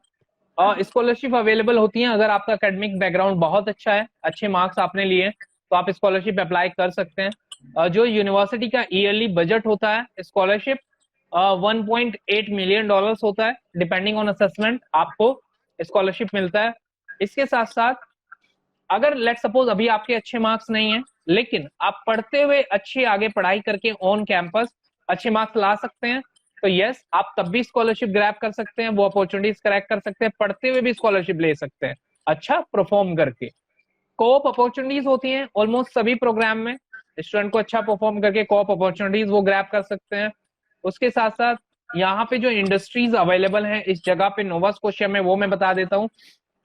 स्कॉलरशिप अवेलेबल होती है अगर आपका एकेडमिक बैकग्राउंड बहुत अच्छा है, अच्छे मार्क्स आपने लिए तो आप स्कॉलरशिप अप्लाई कर सकते हैं। जो यूनिवर्सिटी का ईयरली बजट होता है स्कॉलरशिप $1.8 मिलियन होता है, डिपेंडिंग ऑन असेसमेंट आपको स्कॉलरशिप मिलता है। इसके साथ साथ अगर लेट सपोज अभी आपके अच्छे मार्क्स नहीं है, लेकिन आप पढ़ते हुए अच्छी आगे पढ़ाई करके ऑन कैंपस अच्छे मार्क्स ला सकते हैं, तो यस आप तब भी स्कॉलरशिप ग्रैब कर सकते हैं, वो अपॉर्चुनिटीज क्रैक कर सकते हैं, पढ़ते हुए भी स्कॉलरशिप ले सकते हैं अच्छा परफॉर्म करके। कोऑप अपॉर्चुनिटीज होती हैं ऑलमोस्ट सभी प्रोग्राम में, स्टूडेंट को अच्छा परफॉर्म करके कोऑप अपॉर्चुनिटीज वो ग्रैब कर सकते हैं। उसके साथ साथ यहाँ पे जो इंडस्ट्रीज अवेलेबल हैं इस जगह पे नोवा स्कोशिया में, वो मैं बता देता हूँ।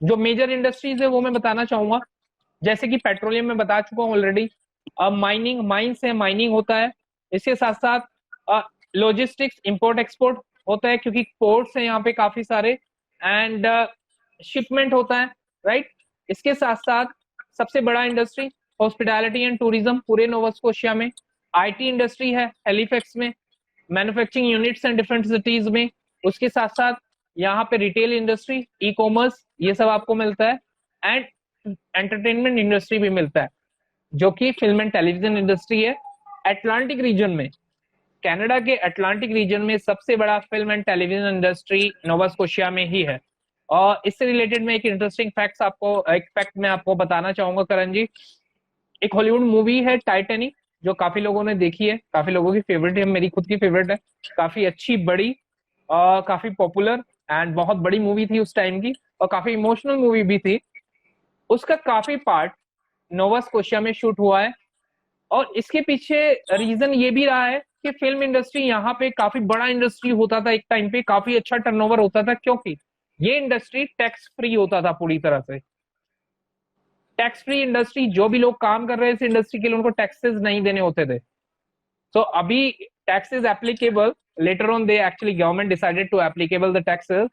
जो मेजर इंडस्ट्रीज है वो मैं बताना चाहूंगा, जैसे कि पेट्रोलियम में बता चुका हूँ ऑलरेडी, माइनिंग, माइंस है, माइनिंग होता है। इसके साथ साथ लॉजिस्टिक्स, इंपोर्ट एक्सपोर्ट होता है क्योंकि पोर्ट्स हैं यहाँ पे काफी सारे, एंड शिपमेंट होता है, राइट। इसके साथ साथ सबसे बड़ा इंडस्ट्री हॉस्पिटैलिटी एंड टूरिज्म पूरे नोवा स्कोशिया में, आईटी इंडस्ट्री है हैलिफैक्स में, manufacturing units and different cities में। उसके साथ साथ यहाँ पे रिटेल इंडस्ट्री, ई कॉमर्स, ये सब आपको मिलता है, एंड एंटरटेनमेंट इंडस्ट्री भी मिलता है जो कि फिल्म एंड टेलीविजन इंडस्ट्री है। अटलांटिक रीजन में, कनाडा के अटलांटिक रीजन में सबसे बड़ा film and television industry Nova Scotia में ही है। और इससे रिलेटेड में एक इंटरेस्टिंग फैक्ट मैं आपको बताना चाहूंगा करण जी। एक हॉलीवुड मूवी है टाइटैनिक, जो काफी लोगों ने देखी है, काफी लोगों की फेवरेट है, मेरी खुद की फेवरेट है, काफी अच्छी, बड़ी, काफी पॉपुलर एंड बहुत बड़ी मूवी थी उस टाइम की, और काफी इमोशनल मूवी भी थी। उसका काफी पार्ट नोवा स्कोशिया में शूट हुआ है, और इसके पीछे रीजन ये भी रहा है कि फिल्म इंडस्ट्री यहाँ पे काफी बड़ा इंडस्ट्री होता था एक टाइम पे, काफी अच्छा टर्नओवर होता था, क्योंकि ये इंडस्ट्री टैक्स फ्री होता था पूरी तरह से। टैक्स फ्री इंडस्ट्री, जो भी लोग काम कर रहे हैं इस इंडस्ट्री के लिए उनको टैक्सेस नहीं देने होते थे। सो अभी taxes applicable, later on they actually government decided to applicable the taxes.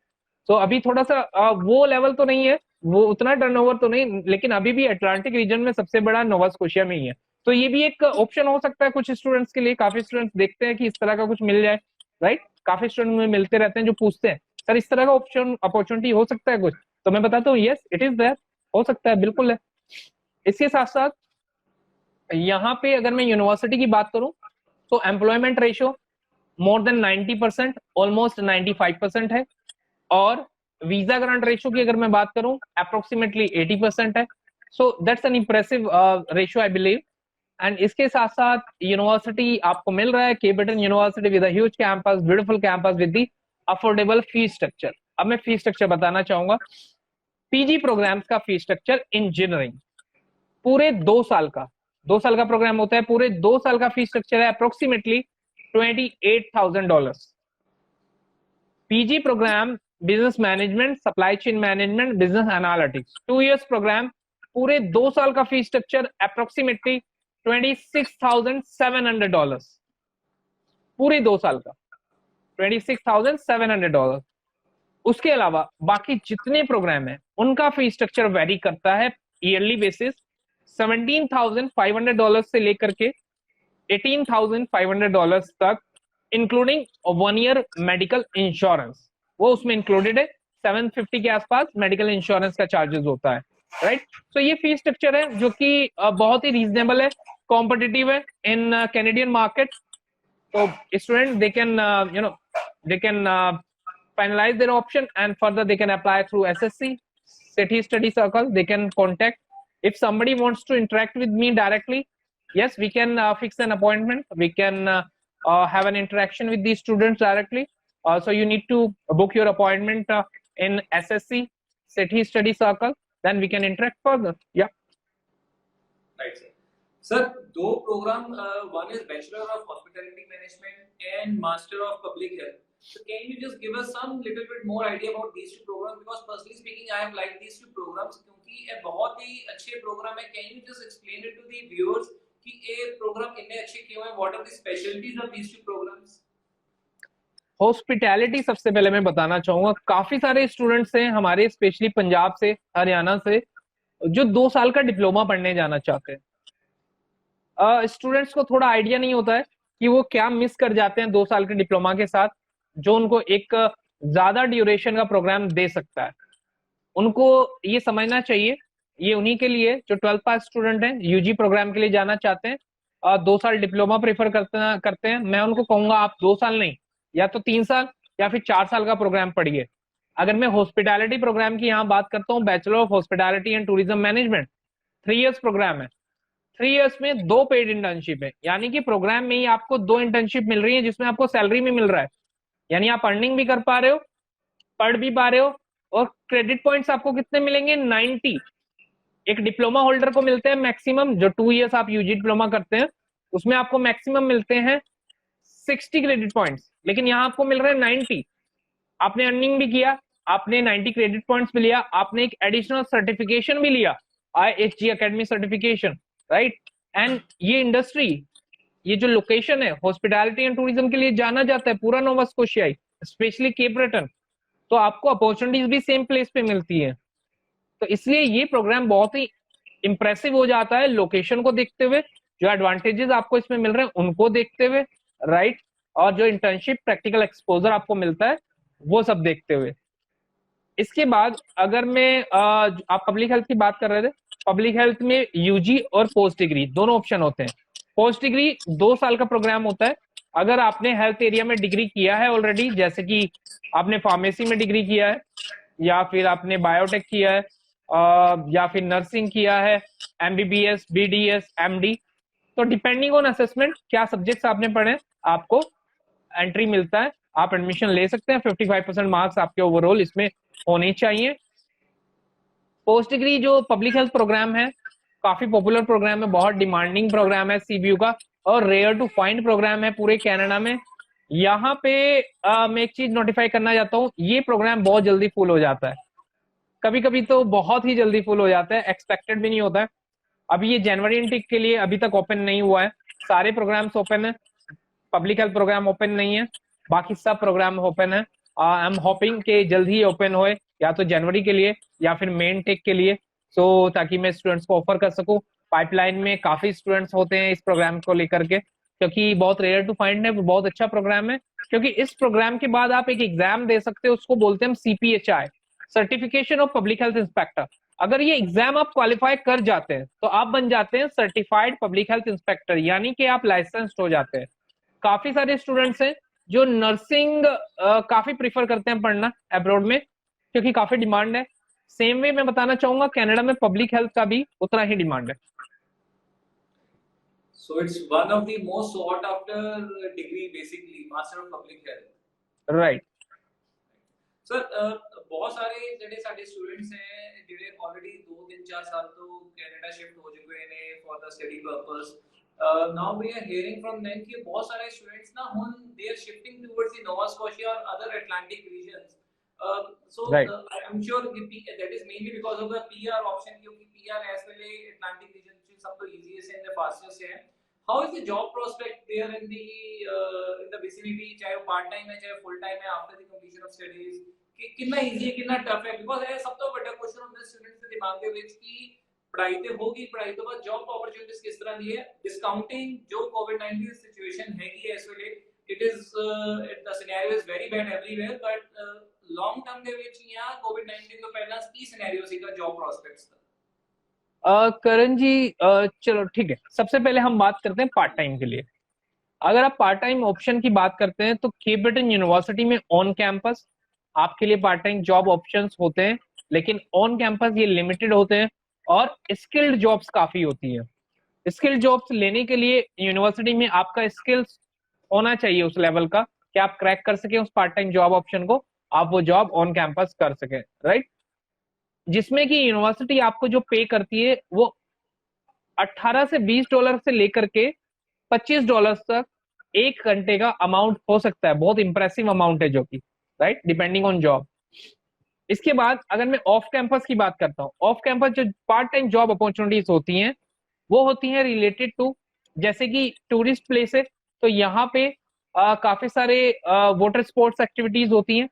So अभी थोड़ा सा वो लेवल तो नहीं है, वो उतना टर्नओवर तो नहीं, लेकिन अभी भी अटलांटिक रीजन में सबसे बड़ा नोवा स्कोशिया में ही है। तो ये भी एक ऑप्शन हो सकता है कुछ स्टूडेंट्स के लिए। काफी स्टूडेंट्स देखते हैं कि इस तरह का कुछ मिल जाए, राइट। काफी स्टूडेंट मुझे मिलते रहते हैं जो पूछते हैं सर इस तरह का ऑप्शन, अपॉर्चुनिटी हो सकता है कुछ, तो मैं बताता हूँ यस इट इज देयर, हो सकता है, बिल्कुल है। इसके साथ साथ यहाँ पे अगर मैं यूनिवर्सिटी की बात करूं तो employment ratio more than 90%, almost 95% है। और वीजा ग्रांट रेशियो की अगर मैं बात करूं अप्रोक्सीमेटली 80% है। So that's an impressive ratio I believe. And इसके साथ साथ यूनिवर्सिटी आपको मिल रहा है के Britain university with a huge campus, beautiful campus with the affordable fees structure. अब मैं फीस स्ट्रक्चर बताना चाहूंगा। पीजी प्रोग्राम्स का फीस स्ट्रक्चर इंजीनियरिंग पूरे 2 साल का, 2 साल का प्रोग्राम होता है, पूरे 2 साल का फीस स्ट्रक्चर है approximately $28,000। PG program business management, supply chain management, business analytics, 2 years program, पूरे 2 साल का फीस स्ट्रक्चर अप्रोक्सीमेटली $26,700, पूरे 2 साल का $26,700। उसके अलावा बाकी जितने प्रोग्राम है उनका फीस स्ट्रक्चर वेरी करता है ईयरली बेसिस, $17,500 से लेकर के $18,500 तक, इंक्लूडिंग 1 ईयर मेडिकल इंश्योरेंस, वो उसमें इंक्लूडेड है। 750 के आसपास मेडिकल इंश्योरेंस का चार्जेस होता है, राइट। तो ये फीस स्ट्रक्चर है जो कि बहुत ही रीजनेबल है, कॉम्पिटिटिव है इन कैनेडियन मार्केट। तो student they can they can finalize their option, and further they can apply through SSC City Study Circle. They can contact, if somebody wants to interact with me directly, yes we can fix an appointment, we can have an interaction with these students directly. So you need to book your appointment in SSC City Study Circle, then we can interact further. Yeah, Right, sir. Sir, दो programme, one is Bachelor of Hospitality Management and Master of Public Health. So can you just give us some little bit more idea about these two programs? Because personally speaking, I have liked these two programs क्योंकि ये बहुत ही अच्छे programme है. Can you just explain it to the viewers कि ये programme इतने अच्छे क्यों हैं? What are the specialties of these two programs? Hospitality सबसे पहले मैं बताना चाहूंगा, काफी सारे स्टूडेंट्स हैं हमारे, स्पेशली पंजाब से, हरियाणा से, जो 2 साल का डिप्लोमा पढ़ने जाना चाहते हैं। स्टूडेंट्स को थोड़ा आइडिया नहीं होता है कि वो क्या मिस कर जाते हैं 2 साल के डिप्लोमा के साथ, जो उनको एक ज्यादा ड्यूरेशन का प्रोग्राम दे सकता है। उनको ये समझना चाहिए, ये उन्हीं के लिए जो 12th पास स्टूडेंट हैं, यूजी प्रोग्राम के लिए जाना चाहते हैं, 2 साल डिप्लोमा प्रेफर करते हैं। मैं उनको कहूंगा आप 2 साल नहीं, या तो 3 साल या फिर 4 साल का प्रोग्राम पढ़िए। अगर मैं हॉस्पिटैलिटी प्रोग्राम की यहाँ बात करता हूँ, bachelor of hospitality and tourism management, 3 years program है। 3 इयर्स में 2 पेड इंटर्नशिप है, यानी कि प्रोग्राम में ही आपको 2 इंटर्नशिप मिल रही है जिसमें आपको सैलरी भी मिल रहा है, यानी आप अर्निंग भी कर पा रहे हो, पढ़ भी पा रहे हो। और क्रेडिट पॉइंट्स आपको कितने मिलेंगे? 90। एक डिप्लोमा होल्डर को मिलते हैं मैक्सिमम, जो 2 इयर्स आप यूजी डिप्लोमा करते हैं उसमें आपको मैक्सिमम मिलते हैं 60 क्रेडिट पॉइंट्स, लेकिन यहाँ आपको मिल रहे हैं 90। आपने अर्निंग भी किया, आपने 90 क्रेडिट पॉइंट्स भी लिया, आपने एक एडिशनल सर्टिफिकेशन भी लिया, IHG academy certification, right. And ये इंडस्ट्री, ये जो लोकेशन है हॉस्पिटैलिटी एंड टूरिज्म के लिए जाना जाता है पूरा Nova Scotia, specially Cape Breton, तो आपको अपॉर्चुनिटीज भी सेम प्लेस पे मिलती है। तो इसलिए ये प्रोग्राम बहुत ही इंप्रेसिव हो जाता है लोकेशन को देखते हुए, जो एडवांटेजेस आपको इसमें मिल रहे हैं उनको देखते हुए, राइट, और जो इंटर्नशिप प्रैक्टिकल एक्सपोजर आपको मिलता है वो सब देखते हुए। इसके बाद अगर मैं आप पब्लिक हेल्थ की बात कर रहे थे, पब्लिक हेल्थ में यूजी और पोस्ट डिग्री दोनों ऑप्शन होते हैं। पोस्ट डिग्री 2 साल का प्रोग्राम होता है। अगर आपने हेल्थ एरिया में डिग्री किया है ऑलरेडी, जैसे कि आपने फार्मेसी में डिग्री किया है, या फिर आपने बायोटेक किया है, या फिर नर्सिंग किया है, MBBS, BDS, MD, तो डिपेंडिंग ऑन असेसमेंट क्या सब्जेक्ट्स आपने पढ़े आपको एंट्री मिलता है, आप एडमिशन ले सकते हैं। 55% मार्क्स आपके ओवरऑल इसमें होने चाहिए। पोस्ट डिग्री जो पब्लिक हेल्थ प्रोग्राम है काफी पॉपुलर प्रोग्राम है, बहुत डिमांडिंग प्रोग्राम है CBU का, और रेयर टू फाइंड प्रोग्राम है पूरे कनाडा में। यहाँ पे मैं एक चीज नोटिफाई करना चाहता हूँ, ये प्रोग्राम बहुत जल्दी फुल हो जाता है, कभी कभी तो बहुत ही जल्दी फुल हो जाता है, एक्सपेक्टेड भी नहीं होता है। अभी ये जनवरी इनटेक के लिए अभी तक ओपन नहीं हुआ है, सारे प्रोग्राम्स ओपन है, पब्लिक हेल्थ प्रोग्राम ओपन नहीं है, बाकी सब प्रोग्राम ओपन है। आई एम होपिंग के जल्द ही ओपन होए, या तो जनवरी के लिए या फिर मेन टेक के लिए, सो ताकि मैं स्टूडेंट्स को ऑफर कर सकूं। पाइपलाइन में काफी स्टूडेंट्स होते हैं इस प्रोग्राम को लेकर के, क्योंकि बहुत रेयर टू फाइंड है, बहुत अच्छा प्रोग्राम है। क्योंकि इस प्रोग्राम के बाद आप एक एग्जाम दे सकते हो, उसको बोलते हैं हम CPHI, certification of public health inspector. अगर ये एग्जाम आप क्वालिफाई कर जाते हैं तो आप बन जाते हैं सर्टिफाइड पब्लिक हेल्थ इंस्पेक्टर, यानी कि आप लाइसेंस्ड हो जाते हैं। काफी सारे स्टूडेंट्स हैं जो नर्सिंग काफी प्रीफर करते हैं पढ़ना अब्रॉड में, क्योंकि काफी डिमांड है। सेम वे मैं बताना चाहूंगा कनाडा में पब्लिक हेल्थ का भी उतना ही डिमांड है। So it's one of the most sought after degree basically, Master of Public Health. Right. Sir बहुत सारे ਜਿਹੜੇ ਸਾਡੇ ਸਟੂਡੈਂਟਸ ਹੈ ਜਿਹੜੇ ਆਲਰੇਡੀ 2-3-4 ਸਾਲ ਤੋਂ ਕੈਨੇਡਾ ਸ਼ਿਫਟ ਹੋ ਚੁੱਕੇ ਨੇ for the study purpose. Now we are hearing from them कि बहुत सारे स्टूडेंट्स ना ਹੁਣ they are shifting towards the Nova Scotia or other Atlantic regions. So Right. I'm sure that is mainly because of the PR option, क्योंकि PR as well Atlantic region से सब तो easiest and the fastest है। How is the job prospect there in the vicinity, चाहे वो part time है चाहे full time है after the completion of studies, कि कितना easy है कितना tough है? Because ये सब तो बड़ा क्वेश्चन होता है स्टूडेंट्स के दिमाग के ਵਿੱਚ कि पढ़ाई तो होगी, पढ़ाई तो बाद जॉब अपॉर्चुनिटीज किस तरह दी है। डिस्काउंटिंग जो कोविड-19 सिचुएशन हैगी है इस वेले, it is the scenario is very bad everywhere, but long term ਦੇ ਵਿੱਚ ਜਾਂ कोविड-19 ਤੋਂ ਪਹਿਲਾਂ ਕੀ सिनेरियो ਸੀਗਾ जॉब प्रोस्पेक्ट्स का? करण जी, चलो ठीक है, सबसे पहले हम बात करते हैं पार्ट टाइम के लिए। अगर आप पार्ट टाइम ऑप्शन की बात करते हैं तो केप ब्रेटन यूनिवर्सिटी में ऑन कैंपस आपके लिए पार्ट टाइम जॉब ऑप्शंस होते हैं, लेकिन ऑन कैंपस ये लिमिटेड होते हैं और स्किल्ड जॉब्स काफी होती है। स्किल्ड जॉब्स लेने के लिए यूनिवर्सिटी में आपका स्किल्स होना चाहिए उस लेवल का कि आप क्रैक कर सके उस पार्ट टाइम जॉब ऑप्शन को, आप वो जॉब ऑन कैंपस कर सके, राइट। जिसमें कि यूनिवर्सिटी आपको जो पे करती है वो 18 से $20 से लेकर के $25 तक 1 घंटे का अमाउंट हो सकता है। बहुत इंप्रेसिव अमाउंट है जो कि, राइट, डिपेंडिंग ऑन जॉब। इसके बाद अगर मैं ऑफ कैंपस की बात करता हूँ, ऑफ कैंपस जो पार्ट टाइम जॉब अपॉर्चुनिटीज होती हैं वो होती हैं रिलेटेड टू, जैसे कि टूरिस्ट प्लेस है तो यहाँ पे काफी सारे वाटर स्पोर्ट्स एक्टिविटीज होती हैं,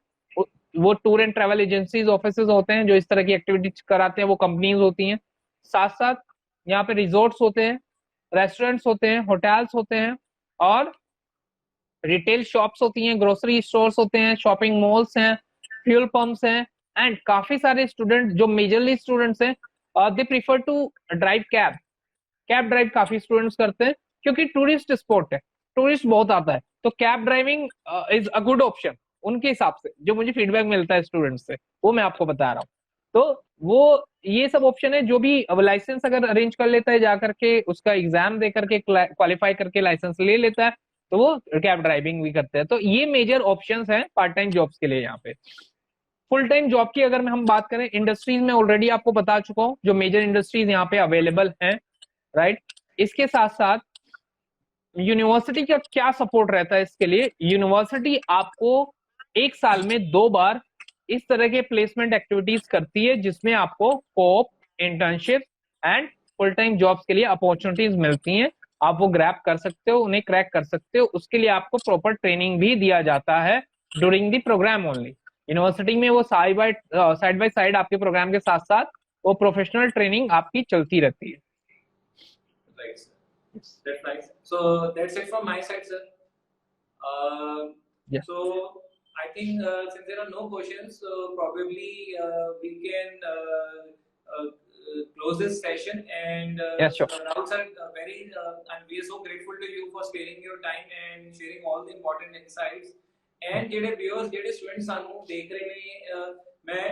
वो tour and travel agencies offices होते हैं जो इस तरह की एक्टिविटीज कराते हैं, वो कंपनीज होती हैं। साथ साथ यहाँ पे रिजॉर्ट्स होते हैं, रेस्टोरेंट्स होते हैं, होटल्स होते हैं, और रिटेल शॉप्स होती हैं, ग्रोसरी स्टोर्स होते हैं, शॉपिंग मॉल्स हैं, फ्यूल पंप्स हैं। एंड काफी सारे स्टूडेंट जो मेजरली स्टूडेंट्स हैं they prefer to drive cab drive काफी स्टूडेंट्स करते हैं, क्योंकि टूरिस्ट स्पॉट है, टूरिस्ट बहुत आता है। तो cab driving is a good option उनके हिसाब से, जो मुझे फीडबैक मिलता है स्टूडेंट से, वो मैं आपको बता रहा हूँ। तो वो ये सब ऑप्शन है, जो भी अब लाइसेंस अगर अरेंज कर लेता है, जा करके उसका एग्जाम दे करके क्वालिफाई करके लाइसेंस ले लेता है, तो वो कैब ड्राइविंग भी करते हैं। तो ये मेजर ऑप्शंस हैं पार्ट टाइम जॉब्स के लिए यहाँ पे। फुल टाइम जॉब की अगर हम बात करें, इंडस्ट्रीज में ऑलरेडी आपको बता चुका हूँ जो मेजर इंडस्ट्रीज यहाँ पे अवेलेबल हैं, राइट। इसके साथ साथ यूनिवर्सिटी का क्या सपोर्ट रहता है इसके लिए, यूनिवर्सिटी आपको एक साल में 2 बार इस तरह के प्लेसमेंट एक्टिविटीज करती है, जिसमें आपको co-op, internship and full time jobs के लिए अपॉर्चुनिटीज मिलती हैं। आप वो ग्रैब कर सकते हो, उन्हें क्रैक कर सकते हो। उसके लिए आपको प्रॉपर ट्रेनिंग भी दिया जाता है during the program only. University में वो साइड बाय साइड आपके प्रोग्राम के साथ साथ वो प्रोफेशनल ट्रेनिंग आपकी चलती रहती है। Right, sir. That's nice. So that's it from my side, sir. Yeah. So I think since there are no questions, probably we can close this session. And Yeah, sure. Rahul sir, and we are so grateful to you for sparing your time and sharing all the important insights. And ਜਿਹੜੇ viewers, ਜਿਹੜੇ students ਸਾਨੂੰ ਦੇਖ ਰਹੇ ਨੇ, ਮੈਂ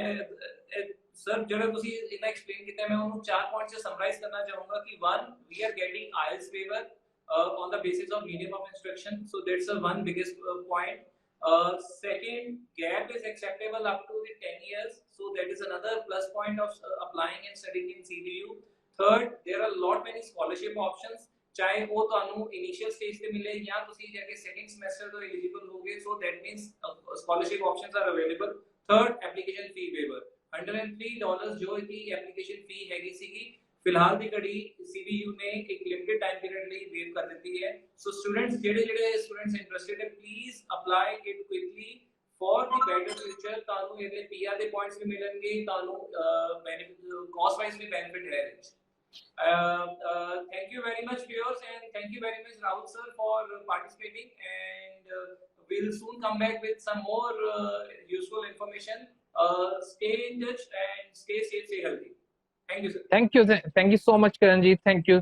sir ਜਿਹੜਾ ਤੁਸੀਂ ਇਨਾ ਐਕਸਪਲੇਨ ਕੀਤਾ, ਮੈਂ ਉਹਨੂੰ 4 ਪੁਆਇੰਟ ਚ ਸਮਰਾਈਜ਼ ਕਰਨਾ ਚਾਹੂੰਗਾ ਕਿ 1, we are getting IELTS waiver on the basis of medium of instruction, so that's the one biggest point. Second, gap is acceptable up to the 10 years, so that is another plus point of applying and studying in CDU. Third, there are lot many scholarship options, ਚਾਹੇ ਉਹ ਤੁਹਾਨੂੰ initial stage ਤੇ ਮਿਲੇ ਜਾਂ ਤੁਸੀਂ ਜਾ ਕੇ second semester ਤੋਂ eligible ਹੋਗੇ, so that means scholarship options are available. Third, application fee waiver, $103 ਜੋ ਇਹਦੀ ਐਪਲੀਕੇਸ਼ਨ ਫੀ ਹੈਗੀ ਸੀਗੀ, ਫਿਲਹਾਲ ਦੀ ਘੜੀ CBU ਨੇ ਇੱਕ ਲਿਮਿਟਡ ਟਾਈਮ ਪੀਰੀਅਡ ਲਈ ਵੇਵ ਕਰ ਦਿੱਤੀ ਹੈ। ਸੋ ਸਟੂਡੈਂਟਸ, ਜਿਹੜੇ ਸਟੂਡੈਂਟਸ ਇੰਟਰਸਟਿਡ ਹੈ, please apply it quickly for the better future. ਤੁਹਾਨੂੰ ਇਹਦੇ PR ਦੇ ਪੁਆਇੰਟਸ ਵੀ ਮਿਲਣਗੇ, ਤੁਹਾਨੂੰ ਬੈਨੀਫਿਟ ਕਾਸਟ ਵਾਈਜ਼ ਵੀ ਬੈਨੀਫਿਟ ਹੈ ਇਹਦੇ ਵਿੱਚ। Thank you very much viewers, and thank you very much Rahul sir for participating, and we'll soon come back with some more useful information. Stay in touch and stay safe, stay healthy. Thank you sir. Thank you so much Karan ji, thank you.